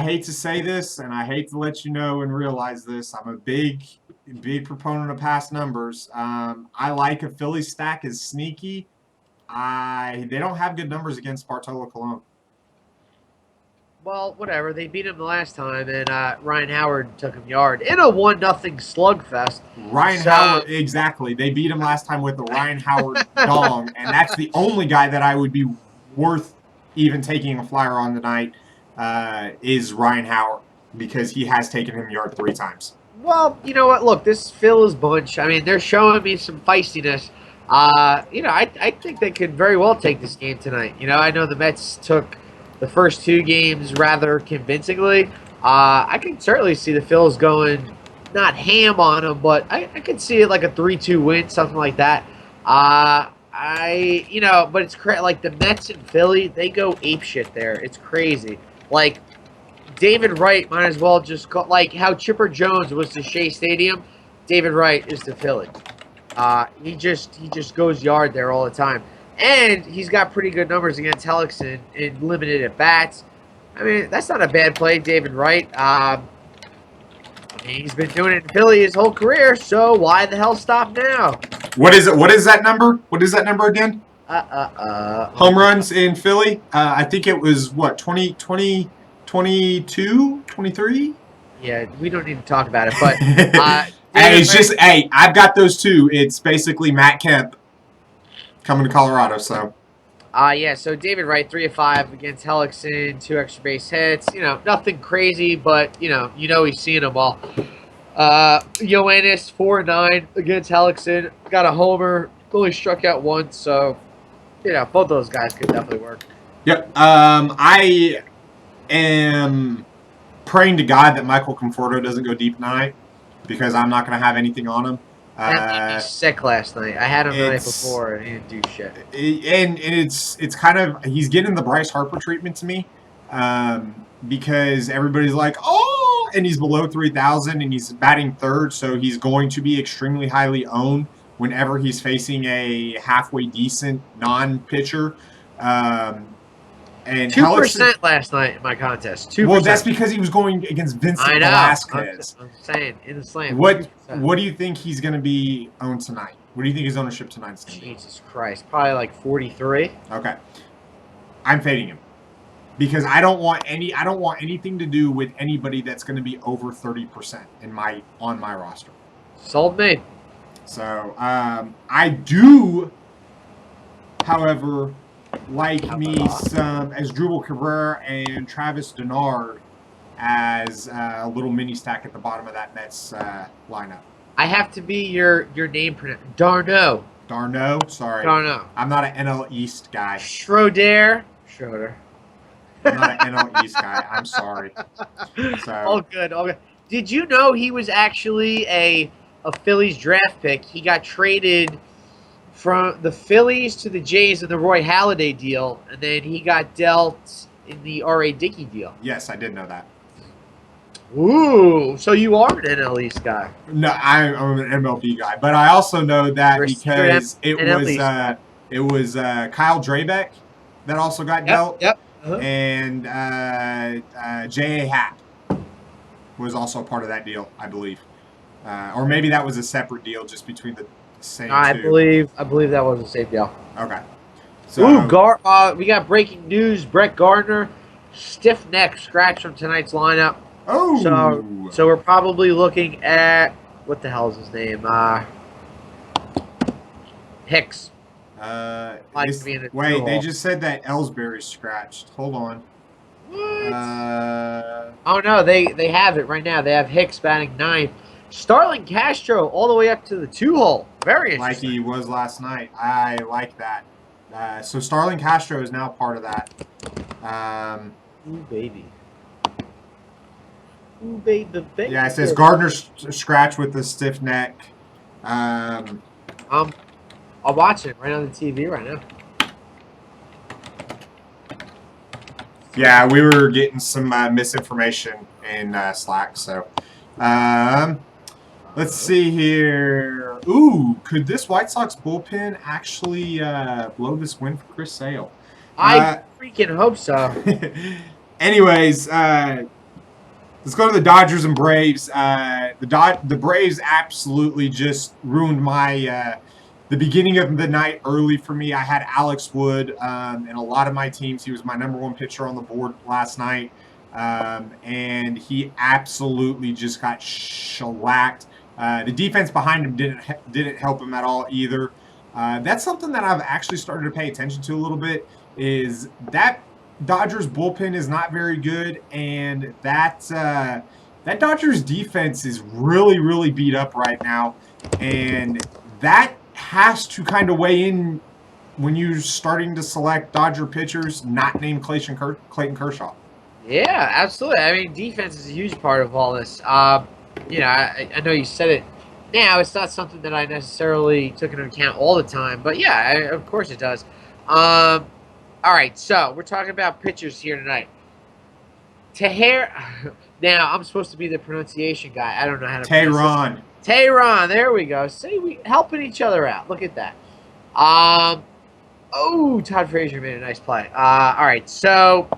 hate to say this, and I hate to let you know and realize this. I'm a big proponent of past numbers. I like a Philly stack as sneaky. They don't have good numbers against Bartolo Colon. Well, whatever. They beat him the last time, and Ryan Howard took him yard in a 1-0 slugfest. Ryan Howard, exactly. They beat him last time with the Ryan Howard dong, and that's the only guy that I would be worth even taking a flyer on tonight is Ryan Howard, because he has taken him yard 3 times. Well, you know what? Look, this Phil's bunch, I mean, they're showing me some feistiness. I think they could very well take this game tonight. I know the Mets took the first 2 games rather convincingly. I can certainly see the Phils going not ham on them, but I could see it like a 3-2 win, something like that. But it's like the Mets and Philly, they go apeshit there. It's crazy. Like, David Wright might as well just call, like how Chipper Jones was to Shea Stadium. David Wright is to Philly. He just goes yard there all the time. And he's got pretty good numbers against Hellickson in limited at-bats. I mean, that's not a bad play, David Wright. He's been doing it in Philly his whole career, so why the hell stop now? What is it? What is that number? What is that number again? Home runs in Philly? I think it was, 22, 23? Yeah, we don't need to talk about it, but... I've got those 2. It's basically Matt Kemp coming to Colorado, so... So David Wright, 3 of 5 against Hellickson, 2 extra base hits. Nothing crazy, but, he's seeing them all. Yoenis, 4 of 9 against Hellickson. Got a homer, only struck out once, so, both those guys could definitely work. Yep. I am praying to God that Michael Conforto doesn't go deep tonight, because I'm not going to have anything on him. That made me sick last night. I had him the night before, and he didn't do shit. And it's kind of, he's getting the Bryce Harper treatment to me, because everybody's like, oh, and he's below 3,000, and he's batting 3rd, so he's going to be extremely highly owned whenever he's facing a halfway decent non-pitcher. And 2% last night in my contest. 2%. Well, that's because he was going against Vincent Velasquez. I'm saying, in the slam. What do you think he's going to be owned tonight? What do you think his ownership tonight's going to be? Jesus Christ. Probably like 43. Okay. I'm fading him. Because I don't want anything to do with anybody that's going to be over 30% on my roster. Sold me. So, I do, however, like me some Asdrubal Cabrera and Travis Denard as a little mini stack at the bottom of that Mets lineup. I have to be your name pronouncer. Darno. Darno? Sorry. Darno. I'm not an NL East guy. Schroeder. I'm not an NL East guy. I'm sorry. So. All good. Did you know he was actually a Phillies draft pick? He got traded from the Phillies to the Jays in the Roy Halladay deal, and then he got dealt in the R.A. Dickey deal. Yes, I did know that. Ooh, so you are an NL East guy. No, I'm an MLB guy, but I also know that because it was Kyle Drabeck that also got dealt. Yep. And J.A. Happ was also part of that deal, I believe. Or maybe that was a separate deal just between the same two. I believe that was the same deal. Okay. So, we got breaking news. Brett Gardner, stiff neck scratch from tonight's lineup. Oh. So we're probably looking at, what the hell is his name? Hicks. They just said that Ellsbury's scratched. Hold on. What? Oh no, they have it right now. They have Hicks batting 9th. Starlin Castro all the way up to the 2-hole. Very interesting. Like he was last night. I like that. So Starlin Castro is now part of that. Ooh, baby. Ooh, baby. Yeah, it says Gardner scratch with the stiff neck. I'm watching it right on the TV right now. Yeah, we were getting some misinformation in Slack. So, let's see here. Ooh, could this White Sox bullpen actually blow this win for Chris Sale? I freaking hope so. Anyways, let's go to the Dodgers and Braves. The Braves absolutely just ruined my the beginning of the night early for me. I had Alex Wood in a lot of my teams. He was my number one pitcher on the board last night, and he absolutely just got shellacked. The defense behind him didn't help him at all either. That's something that I've actually started to pay attention to a little bit. Is that Dodgers bullpen is not very good, and that Dodgers defense is really, really beat up right now, and that has to kind of weigh in when you're starting to select Dodger pitchers not named Clayton Kershaw. Yeah, absolutely. I mean, defense is a huge part of all this. I know you said it. Now it's not something that I necessarily took into account all the time, but yeah, of course it does. All right, so we're talking about pitchers here tonight. Tahir. Now I'm supposed to be the pronunciation guy. I don't know how to pronounce this. Tehran. There we go. See, we helping each other out. Look at that. Oh, Todd Frazier made a nice play. All right, so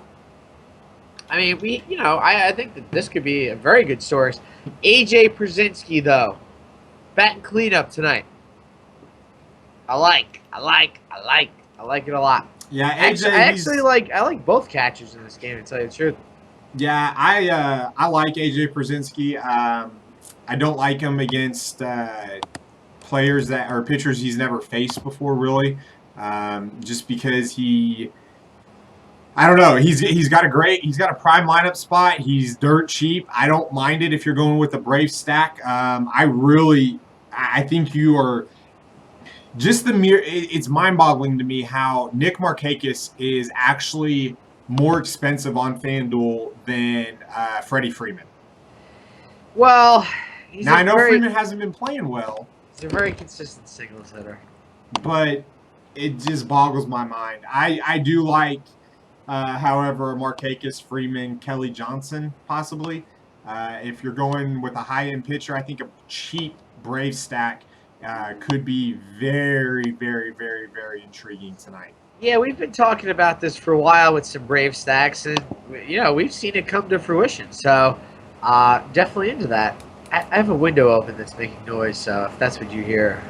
I mean, I think that this could be a very good source. AJ Przinsky, though, batting cleanup tonight. I like it a lot. Yeah, AJ. I like both catchers in this game, to tell you the truth. Yeah, I like AJ Przinsky. I don't like him against players that are pitchers he's never faced before, really. Just because I don't know. He's got a prime lineup spot. He's dirt cheap. I don't mind it if you're going with a Brave stack. I think you are just it's mind-boggling to me how Nick Markakis is actually more expensive on FanDuel than Freddie Freeman. Well, I know Freeman hasn't been playing well. He's a very consistent singles hitter. But it just boggles my mind. I do like, however, Markakis, Freeman, Kelly Johnson, possibly. If you're going with a high-end pitcher, I think a cheap Brave stack could be very, very, very, very intriguing tonight. Yeah, we've been talking about this for a while with some Brave stacks, and we've seen it come to fruition. So, definitely into that. I have a window open that's making noise, so if that's what you hear.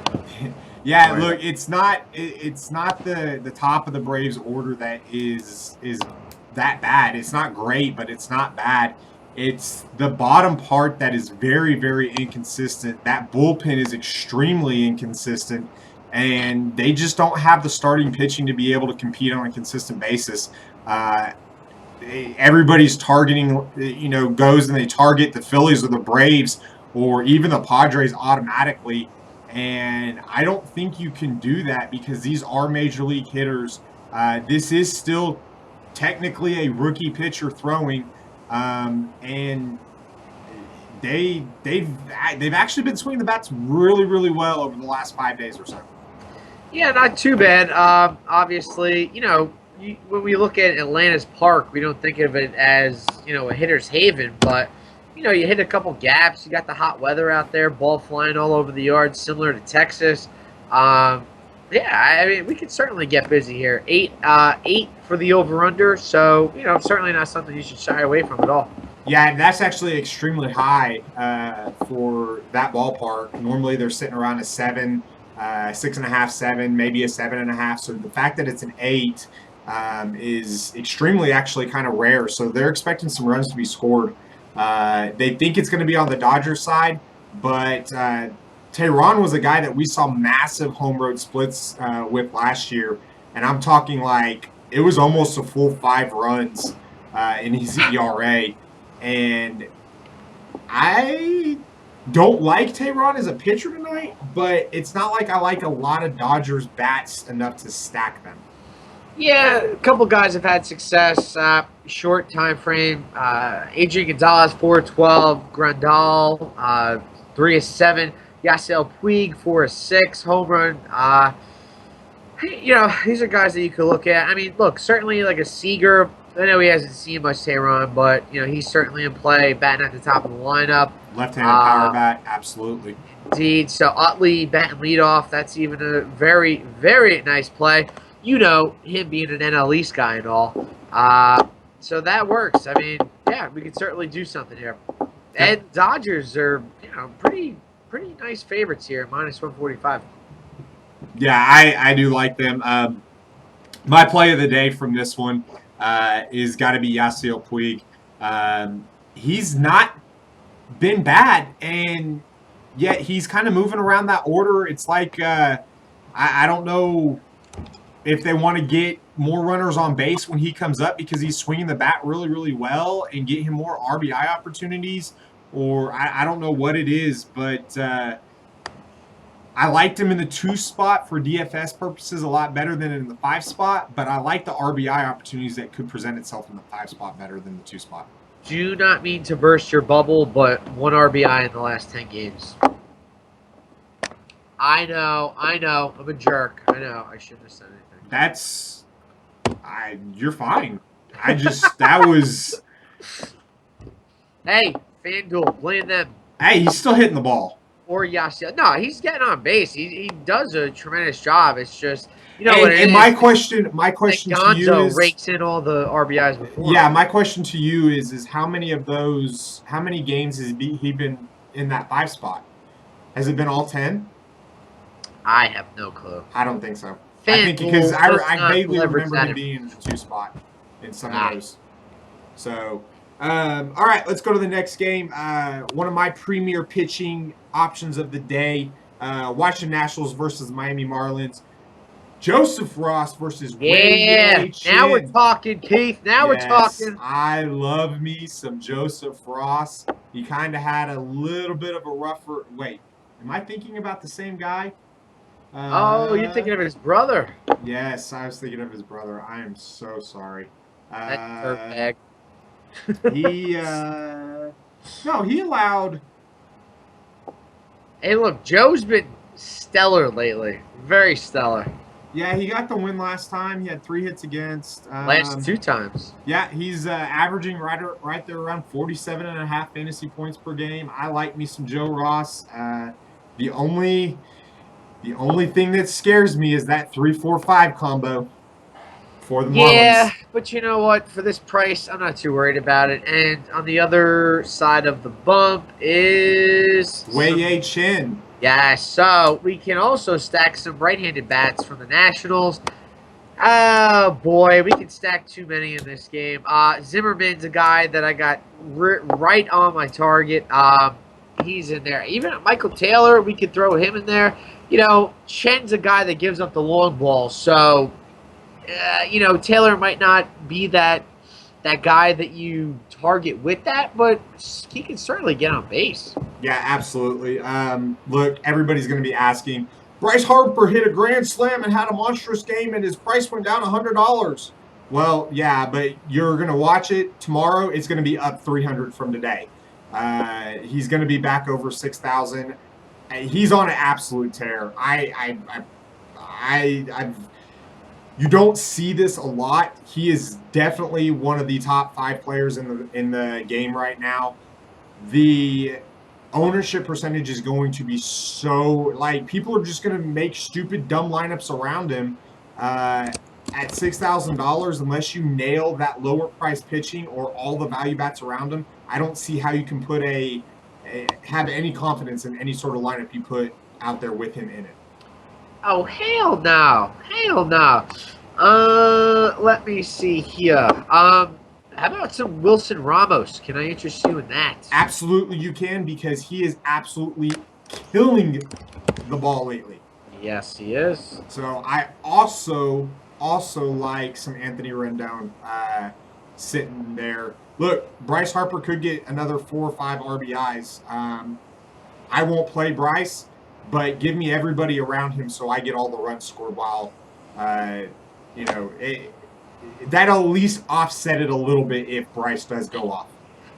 Yeah, look, it's not the top of the Braves order that is that bad. It's not great, but it's not bad. It's the bottom part that is very, very inconsistent. That bullpen is extremely inconsistent, and they just don't have the starting pitching to be able to compete on a consistent basis. Everybody's targeting, goes and they target the Phillies or the Braves or even the Padres automatically. And I don't think you can do that because these are major league hitters. This is still technically a rookie pitcher throwing, and they've actually been swinging the bats really, really well over the last 5 days or so. Yeah, not too bad. Obviously, when we look at Atlanta's park, we don't think of it as a hitter's haven, but you hit a couple gaps. You got the hot weather out there, ball flying all over the yard, similar to Texas. Yeah, I mean, we could certainly get busy here. 8 for the over/under, so certainly not something you should shy away from at all. Yeah, that's actually extremely high for that ballpark. Normally they're sitting around a 7, 6.5, 7, maybe a 7.5. So the fact that it's an 8 is extremely actually kind of rare. So they're expecting some runs to be scored. They think it's going to be on the Dodgers side, but Tehran was a guy that we saw massive home road splits with last year, and I'm talking like it was almost a full 5 runs in his ERA, and I don't like Tehran as a pitcher tonight, but it's not like I like a lot of Dodgers bats enough to stack them. Yeah, a couple guys have had success. Short time frame. Adrian Gonzalez, 4-12. Grandal, 3-7. Yasiel Puig, 4-6. Home run. These are guys that you could look at. I mean, look, certainly like a Seager. I know he hasn't seen much Tehran, but he's certainly in play, batting at the top of the lineup. Left-handed power bat, absolutely. Indeed. So Utley batting leadoff. That's even a very, very nice play. Him being an NL East guy and all. So that works. I mean, yeah, we could certainly do something here. And Dodgers are, pretty nice favorites here, -145. Yeah, I do like them. My play of the day from this one is got to be Yasiel Puig. He's not been bad, and yet he's kind of moving around that order. It's like I don't know if they want to get more runners on base when he comes up because he's swinging the bat really, really well and get him more RBI opportunities, or I don't know what it is, but I liked him in the 2 spot for DFS purposes a lot better than in the 5 spot, but I like the RBI opportunities that could present itself in the 5 spot better than the 2 spot. Do not mean to burst your bubble, but 1 RBI in the last 10 games. I know. I'm a jerk. I know. I shouldn't have said anything. You're fine. That was. Hey, FanDuel, blame them. Hey, he's still hitting the ball. Or Yasiel. No, he's getting on base. He does a tremendous job. It's just, my question to you is, rakes in all the RBIs before. Yeah, my question to you is how many games has he been in that 5 spot? Has it been all 10? I have no clue. I don't think so. I think because I vaguely remember him being in the 2 spot in some of those. So, all right, let's go to the next game. One of my premier pitching options of the day, Washington Nationals versus Miami Marlins. Joseph Ross versus Wei Chin. Now we're talking, Keith. We're talking. I love me some Joseph Ross. He kind of had a little bit of a rougher. Wait, am I thinking about the same guy? You're thinking of his brother. Yes, I was thinking of his brother. I am so sorry. That's perfect. He allowed. Hey, look, Joe's been stellar lately. Very stellar. Yeah, he got the win last time. He had 3 hits against. Last 2 times. Yeah, he's averaging right there around 47.5 fantasy points per game. I like me some Joe Ross. The only thing that scares me is that 3-4-5 combo for the Marlins. Yeah, but you know what? For this price, I'm not too worried about it. And on the other side of the bump is Wei Chin. Yeah, so we can also stack some right-handed bats from the Nationals. Oh, boy, we can stack too many in this game. Zimmerman's a guy that I got right on my target. He's in there. Even Michael Taylor, we could throw him in there. Chen's a guy that gives up the long ball. So, Taylor might not be that guy that you target with that, but he can certainly get on base. Yeah, absolutely. Look, everybody's going to be asking, Bryce Harper hit a grand slam and had a monstrous game, and his price went down $100. Well, yeah, but you're going to watch it tomorrow. It's going to be up 300 from today. He's going to be back over 6,000. He's on an absolute tear. You don't see this a lot. He is definitely one of the top 5 players in the game right now. The ownership percentage is going to be so, people are just going to make stupid, dumb lineups around him at $6,000 unless you nail that lower price pitching or all the value bats around him. I don't see how you can put have any confidence in any sort of lineup you put out there with him in it. Oh, hell no. Hell no. Let me see here. How about some Wilson Ramos? Can I interest you in that? Absolutely you can, because he is absolutely killing the ball lately. Yes, he is. So I also like some Anthony Rendon sitting there. Look, Bryce Harper could get another 4 or 5 RBIs. I won't play Bryce, but give me everybody around him so I get all the runs scored while, that'll at least offset it a little bit if Bryce does go off.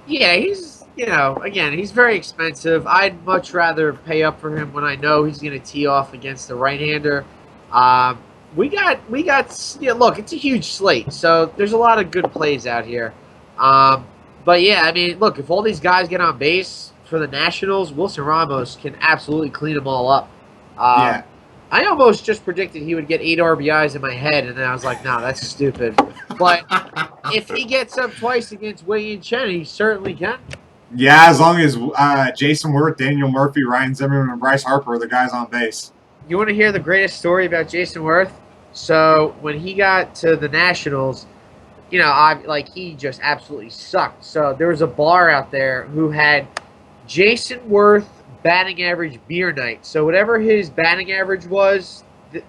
Yeah, he's, again, he's very expensive. I'd much rather pay up for him when I know he's going to tee off against the right-hander. Look, it's a huge slate, so there's a lot of good plays out here. But yeah, I mean, look, if all these guys get on base for the Nationals, Wilson Ramos can absolutely clean them all up. Yeah. I almost just predicted he would get 8 RBIs in my head, and then I was like, no, that's stupid. But if he gets up twice against Wei Chin, he certainly can. Yeah, as long as Jason Worth, Daniel Murphy, Ryan Zimmerman, and Bryce Harper are the guys on base. You want to hear the greatest story about Jason Worth? So when he got to the Nationals, he just absolutely sucked. So there was a bar out there who had Jason Worth batting average beer night. So whatever his batting average was,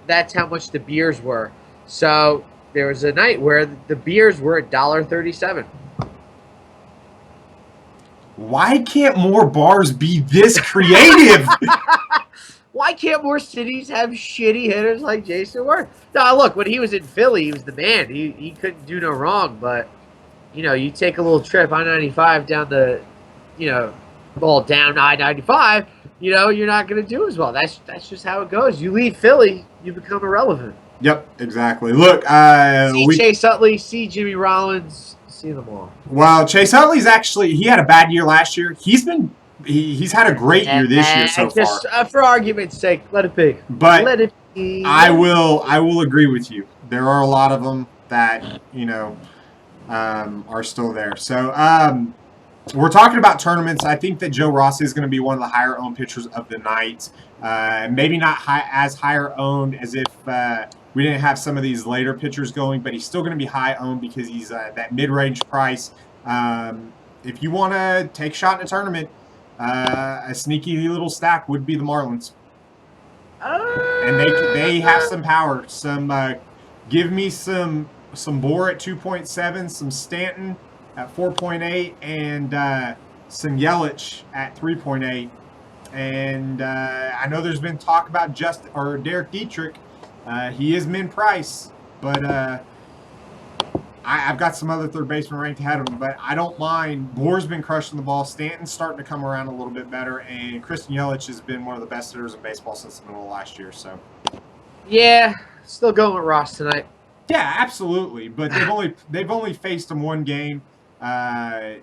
that's how much the beers were. So there was a night where the beers were $1.37. Why can't more bars be this creative? Why can't more cities have shitty hitters like Jason Worth? Now, look, when he was in Philly, he was the man. He couldn't do no wrong. But, you take a little trip I-95 down down I-95, you're not going to do as well. That's just how it goes. You leave Philly, you become irrelevant. Yep, exactly. Look, See Chase Utley, see Jimmy Rollins, see them all. Well, Chase Utley's he had a bad year last year. He's had a great year this year so just, far. For argument's sake, let it be. But let it be. I will agree with you. There are a lot of them that are still there. So we're talking about tournaments. I think that Joe Rossi is going to be one of the higher owned pitchers of the night. Maybe not as higher owned as if we didn't have some of these later pitchers going, but he's still going to be high owned because he's that mid-range price. If you want to take a shot in a tournament, a sneaky little stack would be the Marlins. And they have some power. Give me some Bohr at 2.7, some Stanton at 4.8, and some Yelich at 3.8. And I know there's been talk about Derek Dietrich. He is min price, but I've got some other third baseman ranked ahead of him. But I don't mind. Bohr's been crushing the ball. Stanton's starting to come around a little bit better, and Christian Yelich has been one of the best hitters in baseball since the middle of last year. So, yeah, still going with Ross tonight. Yeah, absolutely. But they've only faced him one game, But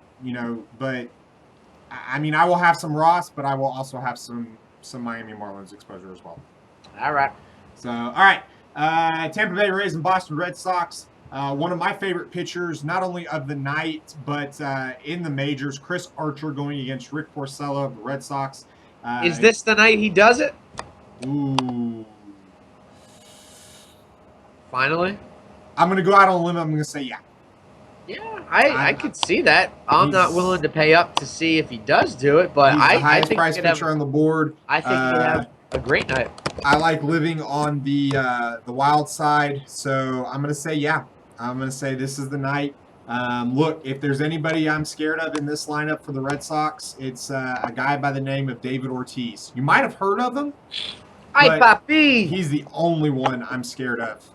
I mean, I will have some Ross, but I will also have some Miami Marlins exposure as well. All right. So, all right, Tampa Bay Rays and Boston Red Sox. One of my favorite pitchers, not only of the night, but in the majors, Chris Archer going against Rick Porcello of the Red Sox. Is this the night he does it? Ooh. Finally? I'm going to go out on a limb. I'm going to say yeah. Yeah, I could see that. I'm not willing to pay up to see if he does do it, but he's the highest think price pitcher on the board. I think he'd have a great night. I like living on the wild side, so I'm going to say yeah. I'm going to say this is the night. Look, if there's anybody I'm scared of in this lineup for the Red Sox, it's a guy by the name of David Ortiz. You might have heard of him. Ay, papi! He's the only one I'm scared of,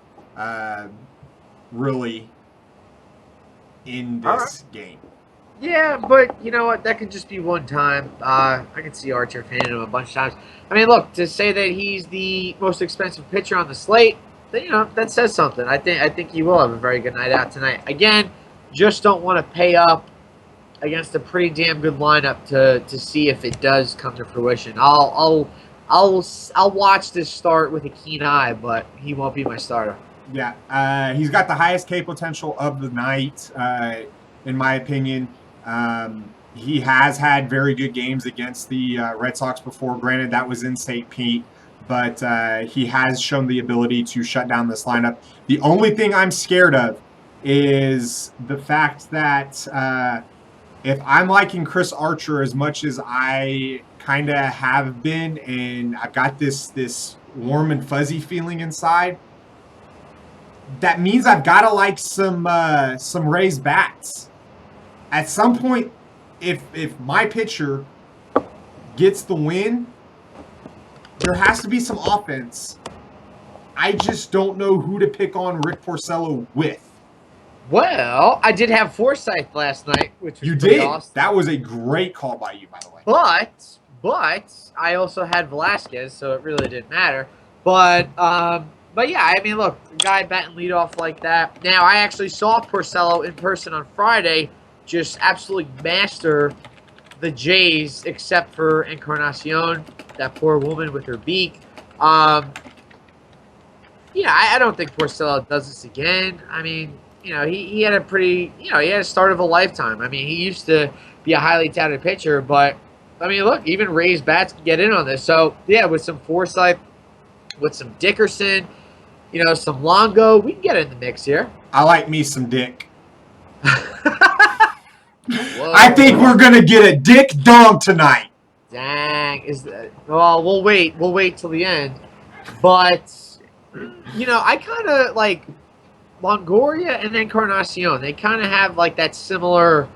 really, in this game. Yeah, but you know what? That could just be one time. I could see Archer fanning him a bunch of times. I mean, look, to say that he's the most expensive pitcher on the slate, that says something. I think he will have a very good night out tonight. Again, just don't want to pay up against a pretty damn good lineup to see if it does come to fruition. I'll watch this start with a keen eye, but he won't be my starter. Yeah, he's got the highest K potential of the night, in my opinion. He has had very good games against the Red Sox before. Granted, that was in St. Pete, but he has shown the ability to shut down this lineup. The only thing I'm scared of is the fact that if I'm liking Chris Archer as much as I kind of have been, and I've got this warm and fuzzy feeling inside, that means I've got to like some Rays bats. At some point, if my pitcher gets the win, there has to be some offense. I just don't know who to pick on Rick Porcello with. Well, I did have Forsythe last night, which was awesome. That was a great call by you, by the way. But I also had Velasquez, so it really didn't matter. But yeah, I mean, look, the guy batting leadoff like that. Now, I actually saw Porcello in person on Friday just absolutely master the Jays, except for Encarnacion, that poor woman with her beak. Yeah, I don't think Porcello does this again. I mean, he had a pretty, he had a start of a lifetime. I mean, he used to be a highly touted pitcher, but, I mean, look, even Rays bats can get in on this. So, yeah, with some Forsythe, with some Dickerson, some Longo. We can get in the mix here. I like me some dick. Whoa. I think we're going to get a dick dong tonight. Dang. Well, we'll wait. We'll wait till the end. But, I kind of like Longoria and Encarnacion. They kind of have like that similar,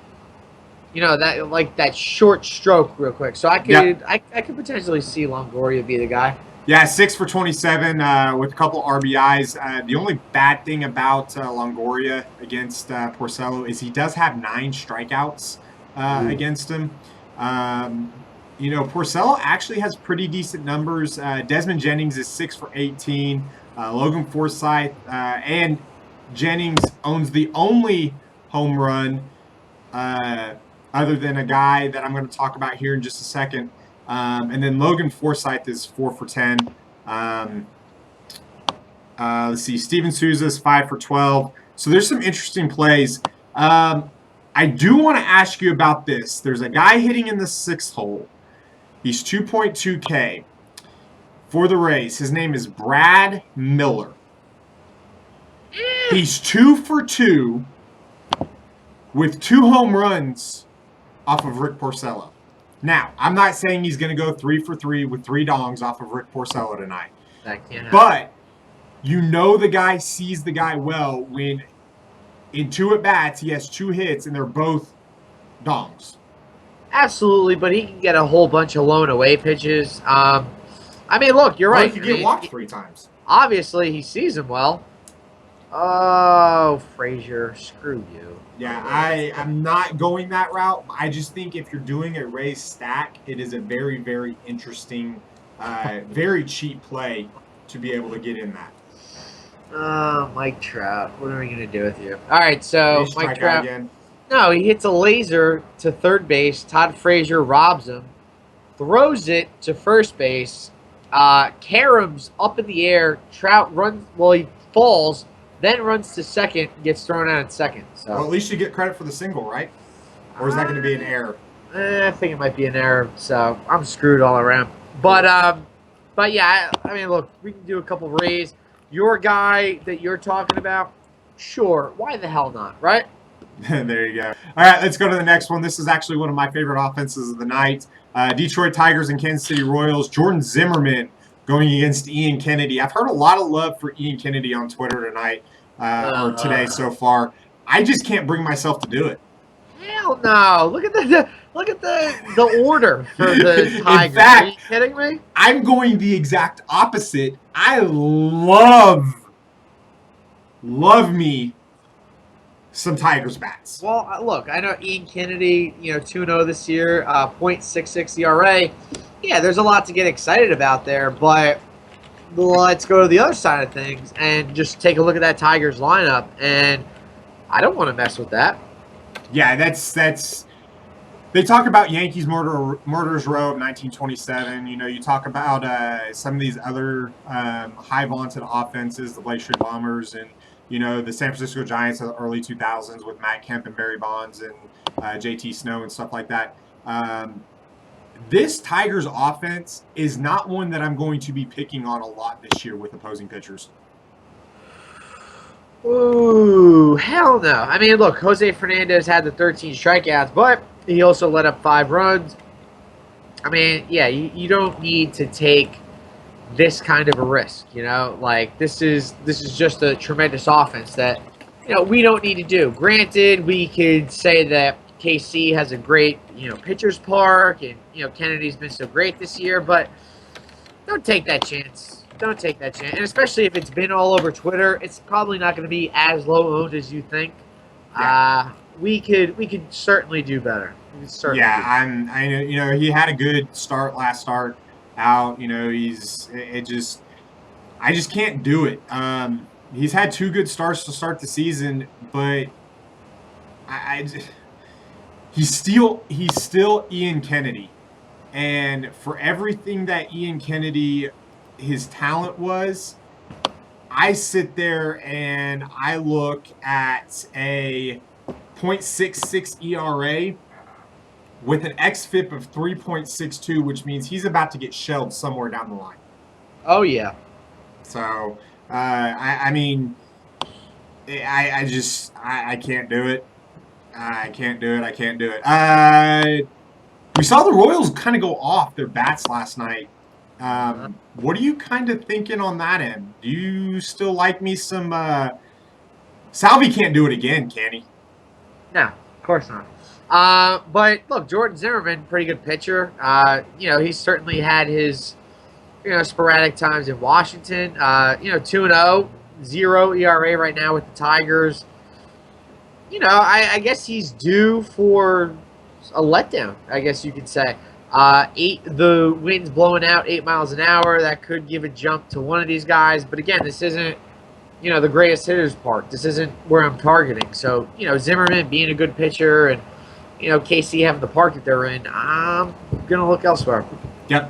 that short stroke real quick. So I could potentially see Longoria be the guy. Yeah, 6 for 27 with a couple RBIs. The only bad thing about Longoria against Porcello is he does have 9 strikeouts against him. Porcello actually has pretty decent numbers. Desmond Jennings is 6 for 18. Logan Forsythe and Jennings owns the only home run other than a guy that I'm going to talk about here in just a second. And then Logan Forsythe is 4 for 10. Let's see. Steven Souza is 5 for 12. So there's some interesting plays. I do want to ask you about this. There's a guy hitting in the 6th hole. He's 2.2K for the Rays. His name is Brad Miller. He's 2 for 2 with 2 home runs off of Rick Porcello. Now, I'm not saying he's going to go 3 for 3 with 3 dongs off of Rick Porcello tonight. That can't happen. But the guy sees the guy well when in 2 at-bats he has 2 hits and they're both dongs. Absolutely, but he can get a whole bunch of blown away pitches. Look, you're right. He could get walked 3 times. Obviously, he sees him well. Oh, Frazier, screw you. Yeah, I'm not going that route. I just think if you're doing a Rays stack, it is a very, very interesting, very cheap play to be able to get in that. Mike Trout. What are we going to do with you? All right, so Mike Trout. Again. No, he hits a laser to third base. Todd Frazier robs him, throws it to first base. Karem's up in the air. Trout runs. Well, he falls. Then runs to second, gets thrown out at second. So. Well, at least you get credit for the single, right? Or is that going to be an error? I think it might be an error, so I'm screwed all around. But yeah, look, we can do a couple Rays. Your guy that you're talking about, sure, why the hell not, right? There you go. All right, let's go to the next one. This is actually one of my favorite offenses of the night. Detroit Tigers and Kansas City Royals. Jordan Zimmerman going against Ian Kennedy. I've heard a lot of love for Ian Kennedy on Twitter tonight, or today so far. I just can't bring myself to do it. Hell no! Look at the order for the Tigers. In fact, are you kidding me? I'm going the exact opposite. I love me some Tigers bats. Well, look, I know Ian Kennedy, 2-0 this year, .66 ERA. Yeah, there's a lot to get excited about there, but let's go to the other side of things and just take a look at that Tigers lineup, and I don't want to mess with that. Yeah, that's. They talk about Yankees Murderers Row of 1927. You talk about some of these other high vaunted offenses, the Lake Street Bombers, and the San Francisco Giants of the early 2000s with Matt Kemp and Barry Bonds and JT Snow and stuff like that. This Tigers offense is not one that I'm going to be picking on a lot this year with opposing pitchers. Ooh, hell no. Look, Jose Fernandez had the 13 strikeouts, but he also let up 5 runs. Yeah, you don't need to take this kind of a risk, Like, this is just a tremendous offense that, we don't need to do. Granted, we could say that KC has a great, pitcher's park, and, Kennedy's been so great this year, but don't take that chance. Don't take that chance. And especially if it's been all over Twitter, it's probably not going to be as low owned as you think. Yeah. We could certainly do better. He had a good last start out. I just can't do it. He's had 2 good starts to start the season, but he's still Ian Kennedy. And for everything that Ian Kennedy, his talent was, I sit there and I look at a .66 ERA with an xFIP of 3.62, which means he's about to get shelled somewhere down the line. Oh, yeah. So, I mean, I can't do it. I can't do it. I can't do it. We saw the Royals kind of go off their bats last night. What are you kind of thinking on that end? Do you still like me some? Salvi can't do it again, can he? No, of course not. But look, Jordan Zimmerman, pretty good pitcher. He's certainly had his sporadic times in Washington. 2-0, 0 ERA right now with the Tigers. I guess he's due for a letdown, I guess you could say. The wind's blowing out 8 miles an hour. That could give a jump to one of these guys. But again, this isn't, the greatest hitters park. This isn't where I'm targeting. So, Zimmerman being a good pitcher and, KC having the park that they're in, I'm going to look elsewhere. Yep.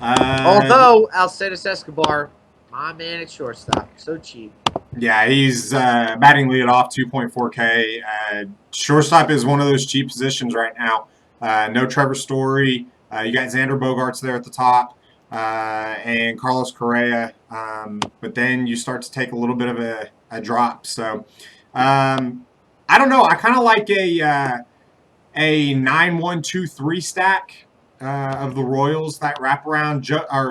Although, Alcides Escobar, my man at shortstop, so cheap. Yeah, he's batting leadoff, 2.4K. Shortstop is one of those cheap positions right now. No Trevor Story. You got Xander Bogaerts there at the top, and Carlos Correa. But then you start to take a little bit of a drop. So I don't know. I kind of like a 9-1-2-3 stack of the Royals that wraparound.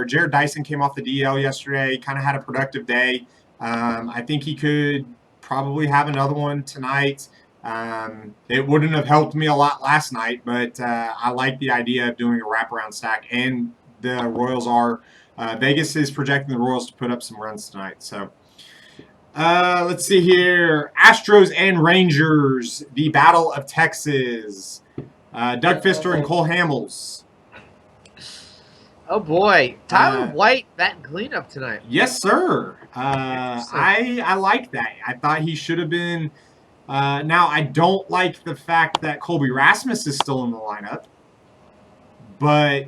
Jared Dyson came off the DL yesterday. Kind of had a productive day. I think he could probably have another one tonight. It wouldn't have helped me a lot last night, but I like the idea of doing a wraparound stack. And the Royals are Vegas is projecting the Royals to put up some runs tonight. So let's see here: Astros and Rangers, the Battle of Texas. Doug Fister and Cole Hamels. Oh boy, Tyler White batting cleanup tonight. Yes, sir. I like that. I thought he should have been. Now I don't like the fact that Colby Rasmus is still in the lineup, but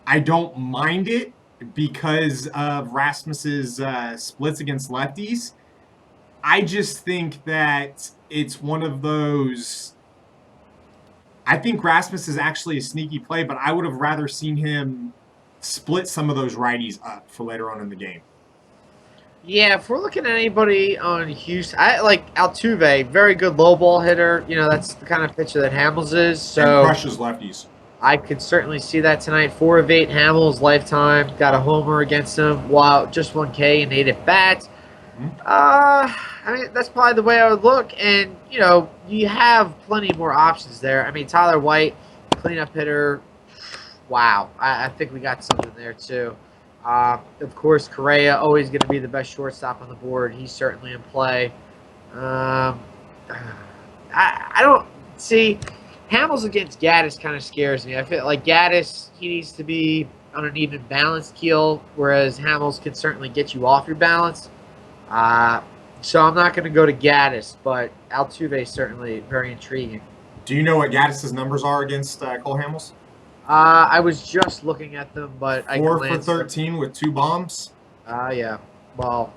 I don't mind it because of Rasmus's splits against lefties. I just think that it's one of those. I think Rasmus is actually a sneaky play, but I would have rather seen him split some of those righties up for later on in the game. Yeah, if we're looking at anybody on Houston, I like Altuve, very good low ball hitter. That's the kind of pitcher that Hamels is. So and crushes lefties. I could certainly see that tonight. 4 of 8 Hamels lifetime. Got a homer against him. Wow, just 1K and 8 at bats. That's probably the way I would look. And, you have plenty more options there. Tyler White, cleanup hitter. Wow. I think we got something there, too. Of course, Correa, always going to be the best shortstop on the board. He's certainly in play. I don't see Hamels against Gaddis kind of scares me. I feel like Gaddis, he needs to be on an even balanced keel, whereas Hamels can certainly get you off your balance. So I'm not going to go to Gaddis, but Altuve is certainly very intriguing. Do you know what Gaddis's numbers are against Cole Hamels? I was just looking at them, but 4 for 13 with 2 bombs. Yeah. Well,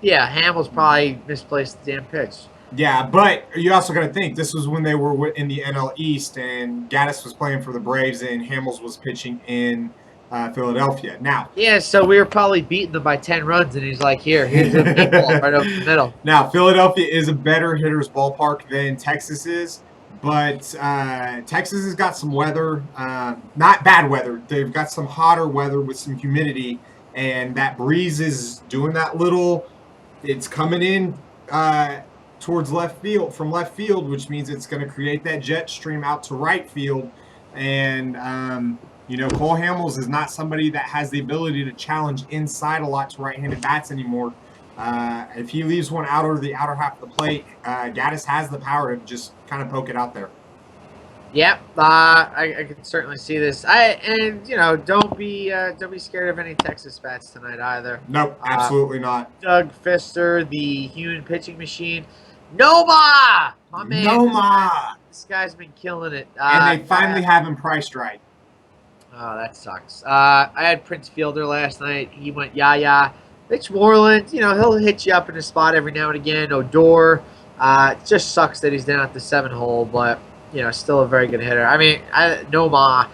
yeah, Hamels probably misplaced the damn pitch. Yeah, but you also got to think, this was when they were in the NL East, and Gaddis was playing for the Braves, and Hamels was pitching in Philadelphia. Now, yeah, so we were probably beating them by 10 runs, and he's like, here's a big ball right over the middle. Now, Philadelphia is a better hitter's ballpark than Texas is, but Texas has got some weather, not bad weather. They've got some hotter weather with some humidity, and that breeze is doing that little. It's coming in towards left field from left field, which means it's going to create that jet stream out to right field, and Cole Hamels is not somebody that has the ability to challenge inside a lot to right-handed bats anymore. If he leaves one out over the outer half of the plate, Gaddis has the power to just kind of poke it out there. Yep, I can certainly see this. Don't be scared of any Texas bats tonight either. Nope, absolutely not. Doug Fister, the human pitching machine. Noma, my man. Noma. This guy's been killing it. And they finally have him priced right. Oh, that sucks. I had Prince Fielder last night. He went yah. Mitch Moreland, he'll hit you up in a spot every now and again. Odor, it just sucks that he's down at the 7-hole, but still a very good hitter. Noma,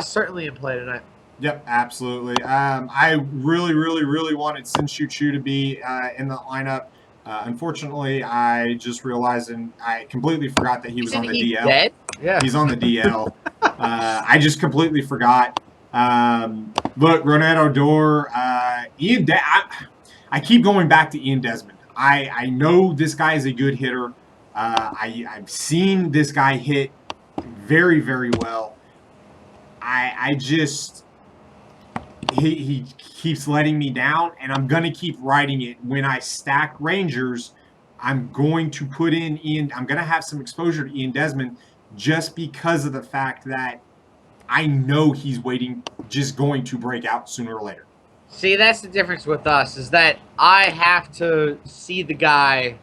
certainly in play tonight. Yep, absolutely. I really, really, really wanted Shin Chu to be in the lineup. Unfortunately, I just realized and I completely forgot that he was Isn't on the he DL. dead? Yeah. He's on the DL. I just completely forgot. Look, Ronaldo Odor, I keep going back to Ian Desmond. I know this guy is a good hitter. I've seen this guy hit very, very well. I just he keeps letting me down, and I'm gonna keep writing it. When I stack Rangers, I'm going to put in Ian. I'm gonna have some exposure to Ian Desmond just because of the fact that I know he's just going to break out sooner or later. See, that's the difference with us, is that I have to see the guy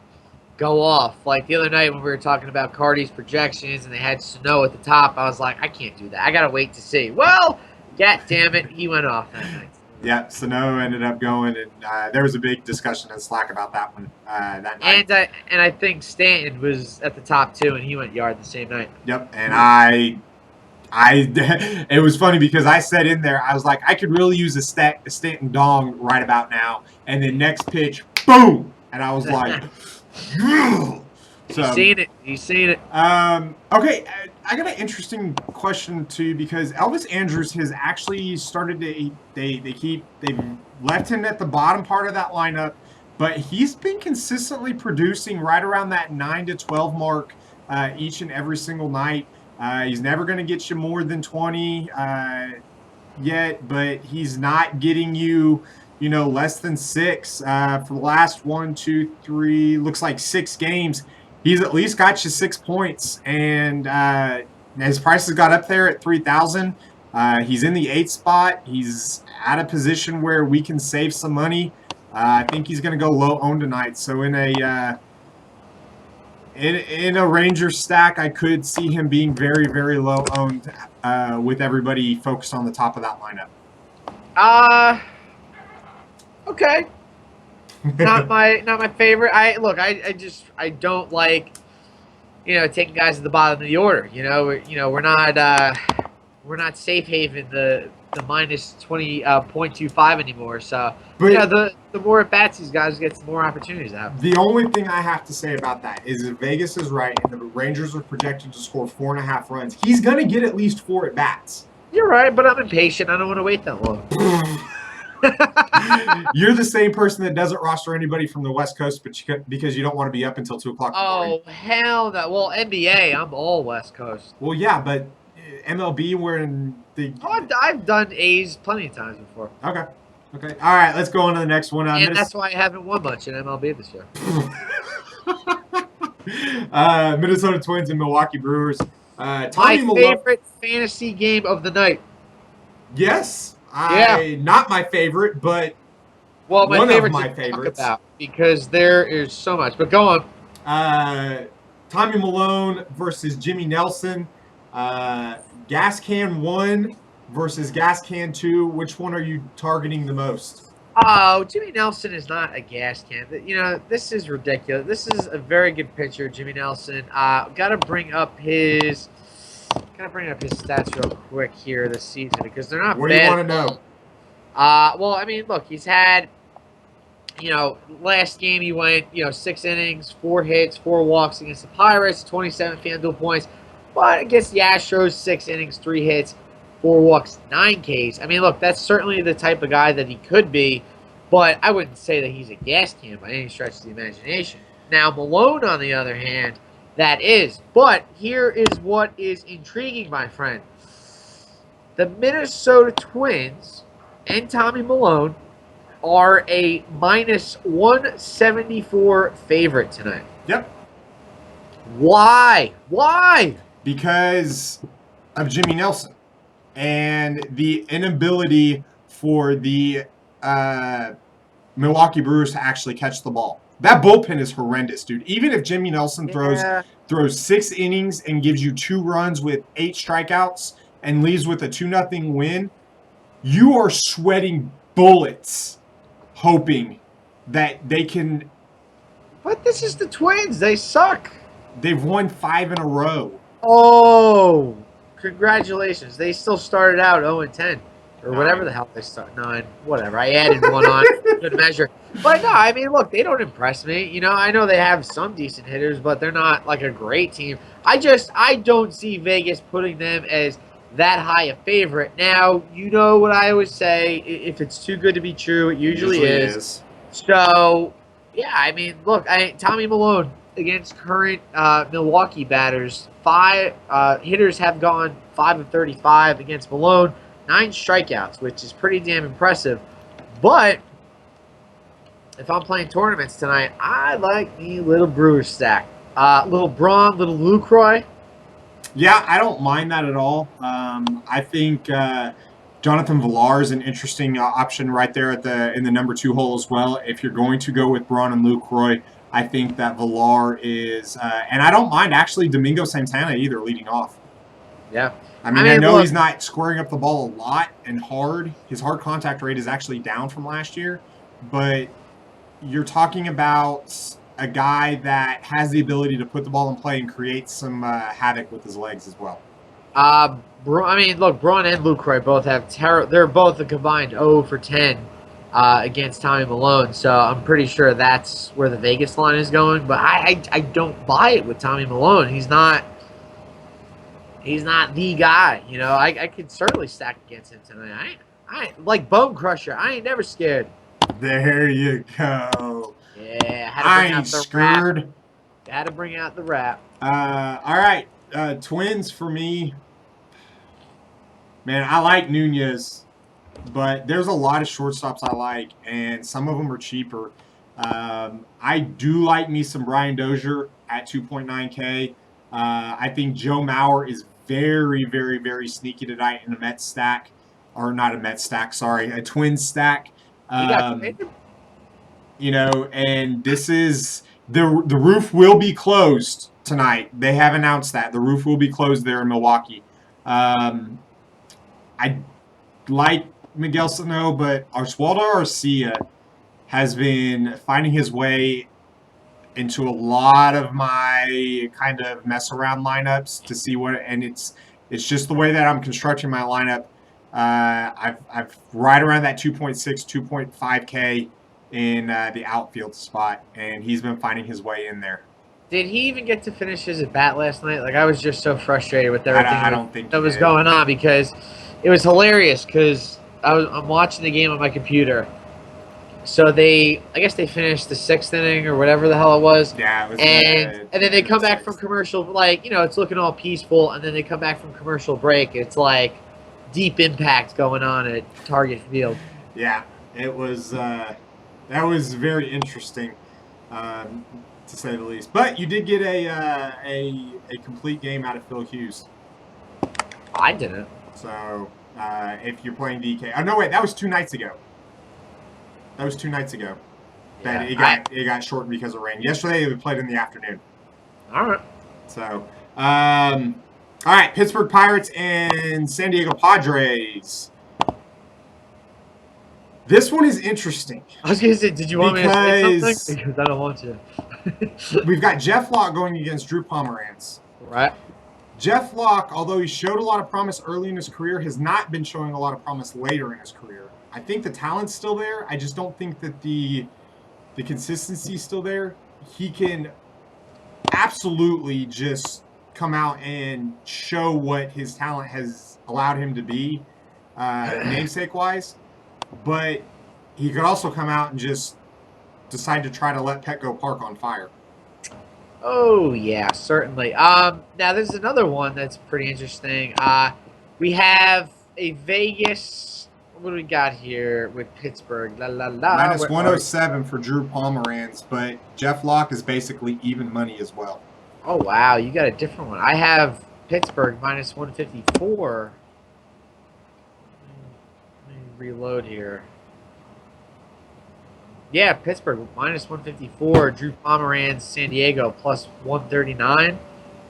go off. Like the other night when we were talking about Cardi's projections and they had Sano at the top, I was like, I can't do that. I gotta wait to see. Well, god damn it, he went off that night. Yeah, Sano ended up going, and there was a big discussion in Slack about that one that night. And I think Stanton was at the top too, and he went yard the same night. Yep, and it was funny because I said in there, I was like, I could really use a Stanton dong right about now. And then next pitch, boom! And I was like, so, He's seen it. He's seen it. Okay, I got an interesting question too because Elvis Andrus has actually started to they've left him at the bottom part of that lineup, but he's been consistently producing right around that 9 to 12 mark each and every single night. He's never going to get you more than 20 yet, but he's not getting you, less than 6 for the last 1, 2, 3, looks like 6 games. He's at least got you 6 points, and his prices got up there at 3,000. He's in the 8th spot. He's at a position where we can save some money. I think he's going to go low owned tonight. So in a Ranger stack, I could see him being very, very low owned with everybody focused on the top of that lineup. Okay. Not my favorite. I don't like, taking guys at the bottom of the order. We're not safe haven the minus 20.25 anymore. So the more at bats these guys get, the more opportunities they have. The only thing I have to say about that is if Vegas is right and the Rangers are projected to score 4.5 runs, he's going to get at least 4 at bats. You're right, but I'm impatient. I don't want to wait that long. You're the same person that doesn't roster anybody from the West Coast, because you don't want to be up until 2 o'clock. Oh hell no! Well, NBA, I'm all West Coast. Well, yeah, but MLB, we're in the. Oh, I've done A's plenty of times before. Okay. All right, let's go on to the next one. And that's why I haven't won much in MLB this year. Minnesota Twins and Milwaukee Brewers. My favorite fantasy game of the night. Yes. Not my favorite, but my one favorite of my favorites. Because there is so much. But go on. Tommy Malone versus Jimmy Nelson. Gas Can 1 versus Gas Can 2. Which one are you targeting the most? Oh, Jimmy Nelson is not a gas can. This is ridiculous. This is a very good pitcher, Jimmy Nelson. Gotta bring up his stats real quick here this season because they're not bad. What do you want to know? Well, I mean, look, he's had, last game he went, 6 innings, 4 hits, 4 walks against the Pirates, 27 FanDuel points. But against the Astros, 6 innings, 3 hits, 4 walks, 9 Ks. I mean, look, that's certainly the type of guy that he could be, but I wouldn't say that he's a gas can by any stretch of the imagination. Now, Malone, on the other hand, that is. But here is what is intriguing, my friend. The Minnesota Twins and Tommy Malone are a minus 174 favorite tonight. Yep. Why? Because of Jimmy Nelson and the inability for the Milwaukee Brewers to actually catch the ball. That bullpen is horrendous, dude. Even if Jimmy Nelson throws 6 innings and gives you 2 runs with 8 strikeouts and leaves with a 2-0 win, you are sweating bullets hoping that they can. But this is the Twins. They suck. They've won 5 in a row. Oh, congratulations. They still started out 0-10. or whatever the hell they start. 9, whatever. I added one on good measure. But no, I mean, look, they don't impress me. You know, I know they have some decent hitters, but they're not like a great team. I don't see Vegas putting them as that high a favorite. Now, you know what I always say: if it's too good to be true, it usually is. So, yeah, I mean, look, Tommy Milone against current Milwaukee batters. 5 hitters have gone 5 of 35 against Malone. 9 strikeouts, which is pretty damn impressive. But if I'm playing tournaments tonight, I like the little Brewer stack. Little Braun, little Lucroy. Yeah, I don't mind that at all. I think Jonathan Villar is an interesting option right there in the number 2 hole as well. If you're going to go with Braun and Lucroy, I think that Villar is, and I don't mind actually Domingo Santana either leading off. Yeah. I mean, I know he's not squaring up the ball a lot and hard. His hard contact rate is actually down from last year, but you're talking about a guy that has the ability to put the ball in play and create some havoc with his legs as well. I mean, look, Braun and Lucroy both have they're both a combined 0 for 10 against Tommy Milone, so I'm pretty sure that's where the Vegas line is going. But I don't buy it with Tommy Milone. He's not the guy. You know, I could certainly stack against him tonight. I like Bone Crusher. I ain't never scared. There you go. Yeah, I ain't scared. Had to bring out the rap. All right, Twins for me. Man, I like Nunez, but there's a lot of shortstops I like, and some of them are cheaper. I do like me some Brian Dozier at 2.9K. I think Joe Mauer is very, very, very sneaky tonight in a Mets stack. Or not a Mets stack, sorry, a Twins stack. You know, and this is the roof will be closed tonight. They have announced that the roof will be closed there in Milwaukee. I like Miguel Sano, but Oswaldo Arcia has been finding his way into a lot of my kind of mess around lineups to see what, and it's just the way that I'm constructing my lineup. I've right around that 2.6, 2.5K in the outfield spot, and he's been finding his way in there. Did he even get to finish his at bat last night? Like, I was just so frustrated with everything I don't think that was going on, because it was hilarious. Because I'm watching the game on my computer. So I guess they finished the 6th inning or whatever the hell it was. Yeah, it was. And then they come back from commercial, like, you know, it's looking all peaceful, and then they come back from commercial break. It's like deep impact going on at Target Field. Yeah, it was. That was very interesting, to say the least. But you did get a complete game out of Phil Hughes. I didn't. So if you're playing DK, oh no, wait, that was 2 nights ago. That was 2 nights ago. That it got shortened because of rain. Yesterday we played in the afternoon. All right. So, all right, Pittsburgh Pirates and San Diego Padres. This one is interesting. I was going to say, did you want me to say something? Because I don't want to. We've got Jeff Locke going against Drew Pomeranz. Right. Jeff Locke, although he showed a lot of promise early in his career, has not been showing a lot of promise later in his career. I think the talent's still there. I just don't think that the consistency is still there. He can absolutely just come out and show what his talent has allowed him to be, namesake-wise. But he could also come out and just decide to try to let Petco Park on fire. Oh, yeah, certainly. Now, there's another one that's pretty interesting. We have a Vegas. What do we got here with Pittsburgh? Minus 107 for Drew Pomeranz, but Jeff Locke is basically even money as well. Oh, wow. You got a different one. I have Pittsburgh minus 154. Let me reload here. Yeah, Pittsburgh minus 154. Drew Pomeranz, San Diego plus 139.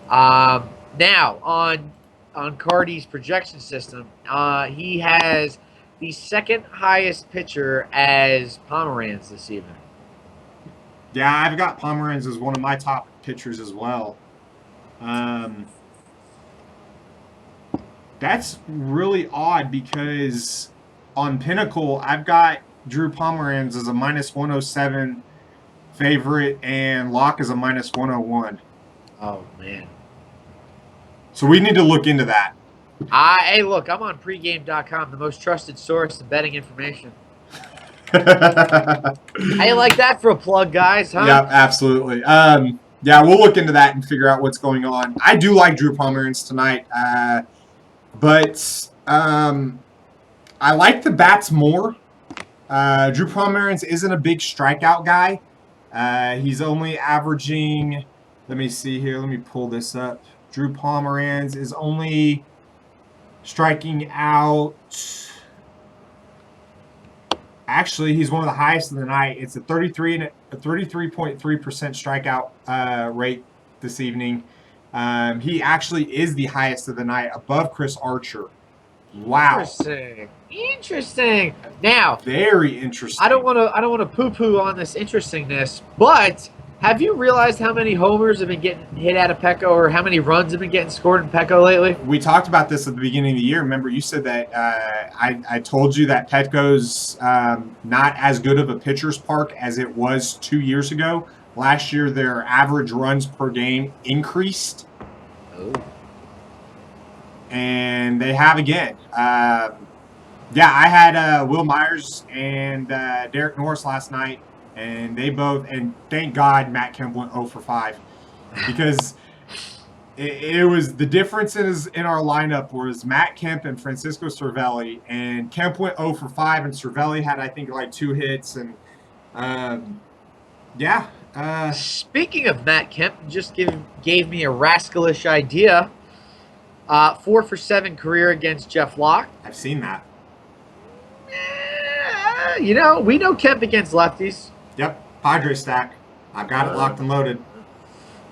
Now, on Cardi's projection system, he has the second highest pitcher as Pomeranz this evening. Yeah, I've got Pomeranz as one of my top pitchers as well. That's really odd because on Pinnacle, I've got Drew Pomeranz as a -107 favorite and Locke as a -101. Oh man. So we need to look into that. Hey, look, I'm on pregame.com, the most trusted source of betting information. How you like that for a plug, guys? Huh? Yeah, absolutely. Yeah, we'll look into that and figure out what's going on. I do like Drew Pomeranz tonight, but I like the bats more. Drew Pomeranz isn't a big strikeout guy. He's only averaging, let me see here, let me pull this up. Drew Pomeranz is only striking out, actually, he's one of the highest of the night. It's a 33.3% strikeout rate this evening. He actually is the highest of the night, above Chris Archer. Wow. Interesting. Now, very interesting. I don't want to poo-poo on this interestingness, but have you realized how many homers have been getting hit out of Petco, or how many runs have been getting scored in Petco lately? We talked about this at the beginning of the year. Remember, you said that I told you that Petco's not as good of a pitcher's park as it was 2 years ago. Last year, their average runs per game increased. Oh. And they have again. Yeah, I had Will Myers and Derek Norris last night, and they both, and thank God Matt Kemp went 0 for 5, because it was the difference in our lineup was Matt Kemp and Francisco Cervelli, and Kemp went 0 for 5, and Cervelli had, I think, like 2 hits, and yeah. Speaking of Matt Kemp, just gave me a rascalish idea. 4 for 7 career against Jeff Locke. I've seen that. You know, we know Kemp against lefties. Yep, Padre stack. I've got it locked and loaded.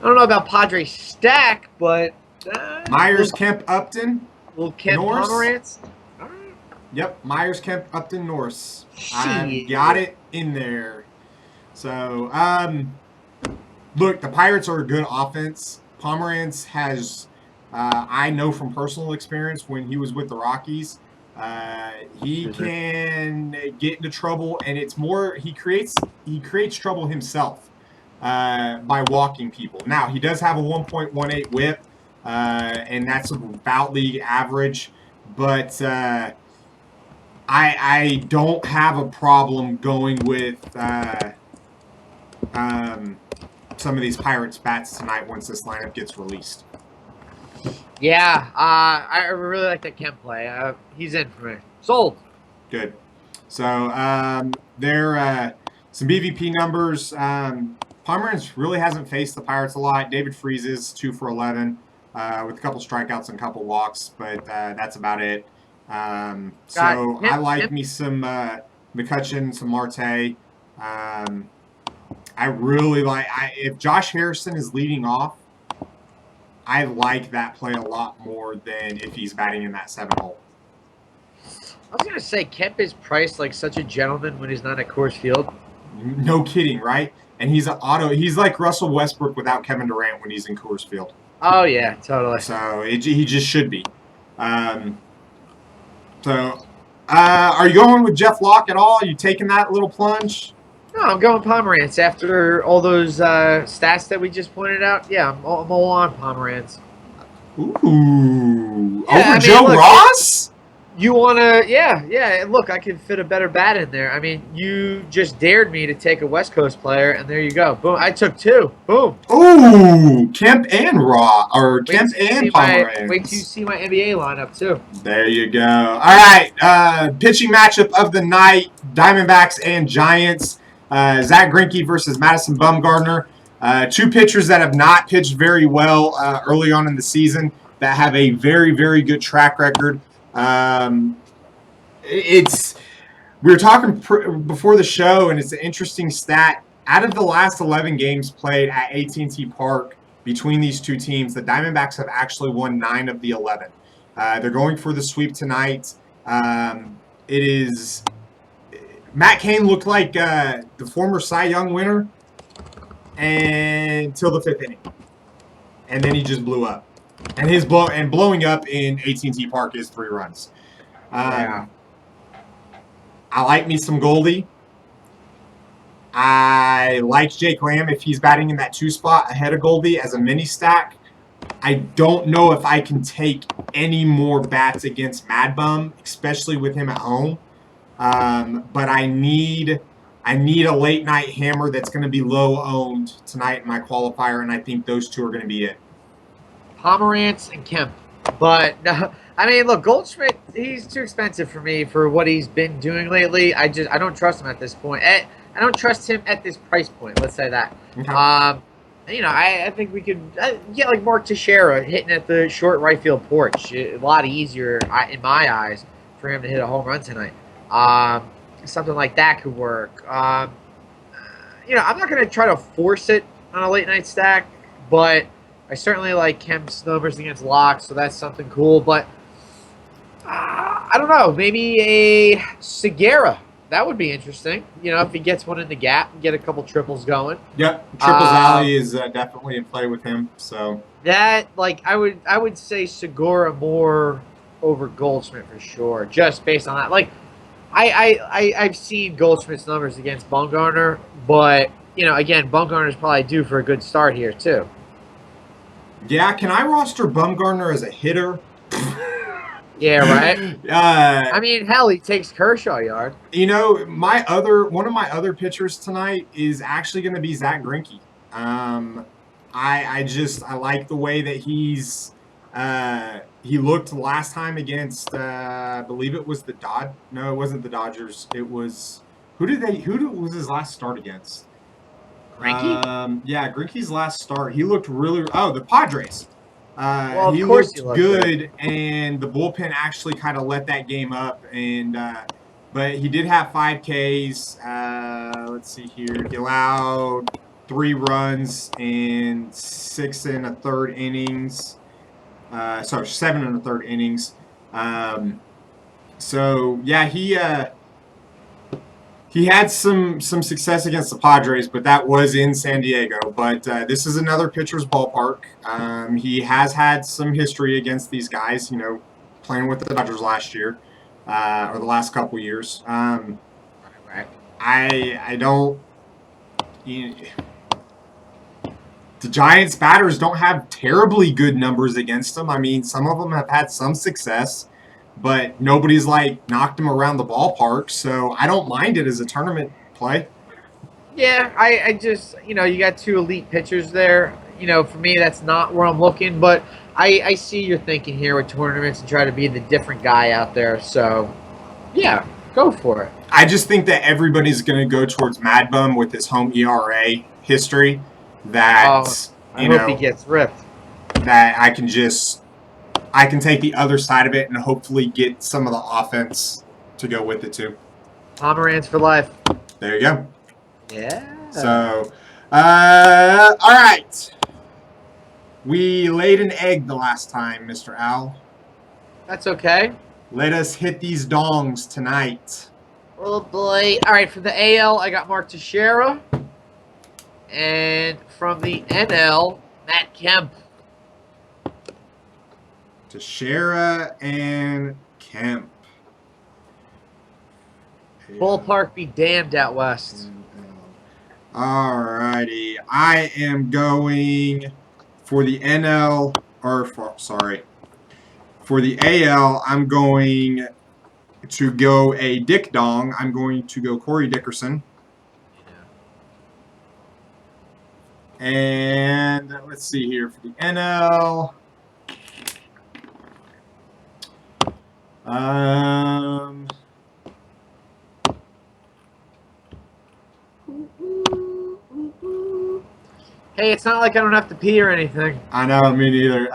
I don't know about Padre stack, but Myers, Kemp, Upton, little Kemp Norris. Pomeranz. Yep, Myers, Kemp, Upton, Norris. I got it in there. So, look, the Pirates are a good offense. Pomeranz has, I know from personal experience when he was with the Rockies, he can get into trouble, and it's more he creates trouble himself by walking people. Now, he does have a 1.18 whip, and that's about league average, but I don't have a problem going with some of these Pirates bats tonight once this lineup gets released. Yeah, I really like that Kemp play. He's in for me. Sold. Good. So there some BVP numbers. Pomeranz really hasn't faced the Pirates a lot. David Freeze's 2 for 11 with a couple strikeouts and a couple walks, but that's about it. So I like me some McCutcheon, some Marte. I really like if Josh Harrison is leading off, I like that play a lot more than if he's batting in that 7-hole. I was going to say, Kemp is priced like such a gentleman when he's not at Coors Field. No kidding, right? And he's he's like Russell Westbrook without Kevin Durant when he's in Coors Field. Oh, yeah, totally. So he just should be. Are you going with Jeff Locke at all? Are you taking that little plunge? No, I'm going Pomeranz after all those stats that we just pointed out. Yeah, I'm all on Pomeranz. Ooh. Yeah, over Joe Ross? You want to, yeah. Look, I could fit a better bat in there. I mean, you just dared me to take a West Coast player, and there you go. Boom. I took 2. Boom. Ooh, Kemp and Kemp and Pomeranz. Wait till you see my NBA lineup, too. There you go. All right, pitching matchup of the night, Diamondbacks and Giants. Zach Greinke versus Madison Bumgarner. 2 pitchers that have not pitched very well early on in the season that have a very, very good track record. We were talking before the show, and it's an interesting stat. Out of the last 11 games played at AT&T Park between these two teams, the Diamondbacks have actually won 9 of the 11. They're going for the sweep tonight. Matt Cain looked like the former Cy Young winner until the 5th inning, and then he just blew up. And blowing up in AT&T Park is 3 runs. Yeah. I like me some Goldie. I like Jake Lamb if he's batting in that 2 spot ahead of Goldie as a mini stack. I don't know if I can take any more bats against Mad Bum, especially with him at home. But I need a late night hammer that's going to be low owned tonight in my qualifier, and I think those two are going to be it. Pomerantz and Kemp. But no, I mean, look, Goldschmidt, he's too expensive for me for what he's been doing lately. I don't trust him at this point. I don't trust him at this price point. Let's say that. Okay. I think we could get like Mark Teixeira hitting at the short right field porch. A lot easier in my eyes for him to hit a home run tonight. Something like that could work. I'm not going to try to force it on a late night stack, but I certainly like Kemp's numbers against locks, so that's something cool. But I don't know, maybe a Segura. That would be interesting. If he gets one in the gap and get a couple triples going. Yep, triples alley is definitely in play with him. So that, I would say Segura more over Goldschmidt for sure, just based on that. I've seen Goldschmidt's numbers against Bumgarner, but again, Bumgarner's probably due for a good start here too. Yeah, can I roster Bumgarner as a hitter? Yeah, right. I mean, hell, he takes Kershaw yard. One of my other pitchers tonight is actually going to be Zach Greinke. I like the way that he looked last time against I believe it was the No, it wasn't the Dodgers. It was who was his last start against? Greinke? Yeah, Greinke's last start. He looked the Padres. He looked good, and the bullpen actually kind of let that game up. But he did have 5 Ks. Let's see here. He allowed 3 runs in 7 1/3 innings. So yeah, he had some success against the Padres, but that was in San Diego. But this is another pitcher's ballpark. He has had some history against these guys, playing with the Dodgers last year or the last couple years. Right. I don't. The Giants batters don't have terribly good numbers against them. I mean, some of them have had some success, but nobody's knocked him around the ballpark, so I don't mind it as a tournament play. Yeah, I just you got 2 elite pitchers there. For me, that's not where I'm looking, but I see your thinking here with tournaments and try to be the different guy out there. So, yeah, go for it. I just think that everybody's going to go towards Mad Bum with his home ERA history. That I hope he gets ripped. That I can take the other side of it and hopefully get some of the offense to go with it too. Pomerantz for life. There you go. Yeah. So, all right. We laid an egg the last time, Mr. Al. That's okay. Let us hit these dongs tonight. Oh boy. All right, for the AL, I got Mark Teixeira. And from the NL, Matt Kemp. Teixeira and Kemp. Ballpark be damned out west. Alrighty. I am going for the NL, for the AL, I'm going to go a Dick Dong. I'm going to go Corey Dickerson. And let's see here for the NL. Hey, it's not like I don't have to pee or anything. I know, me neither.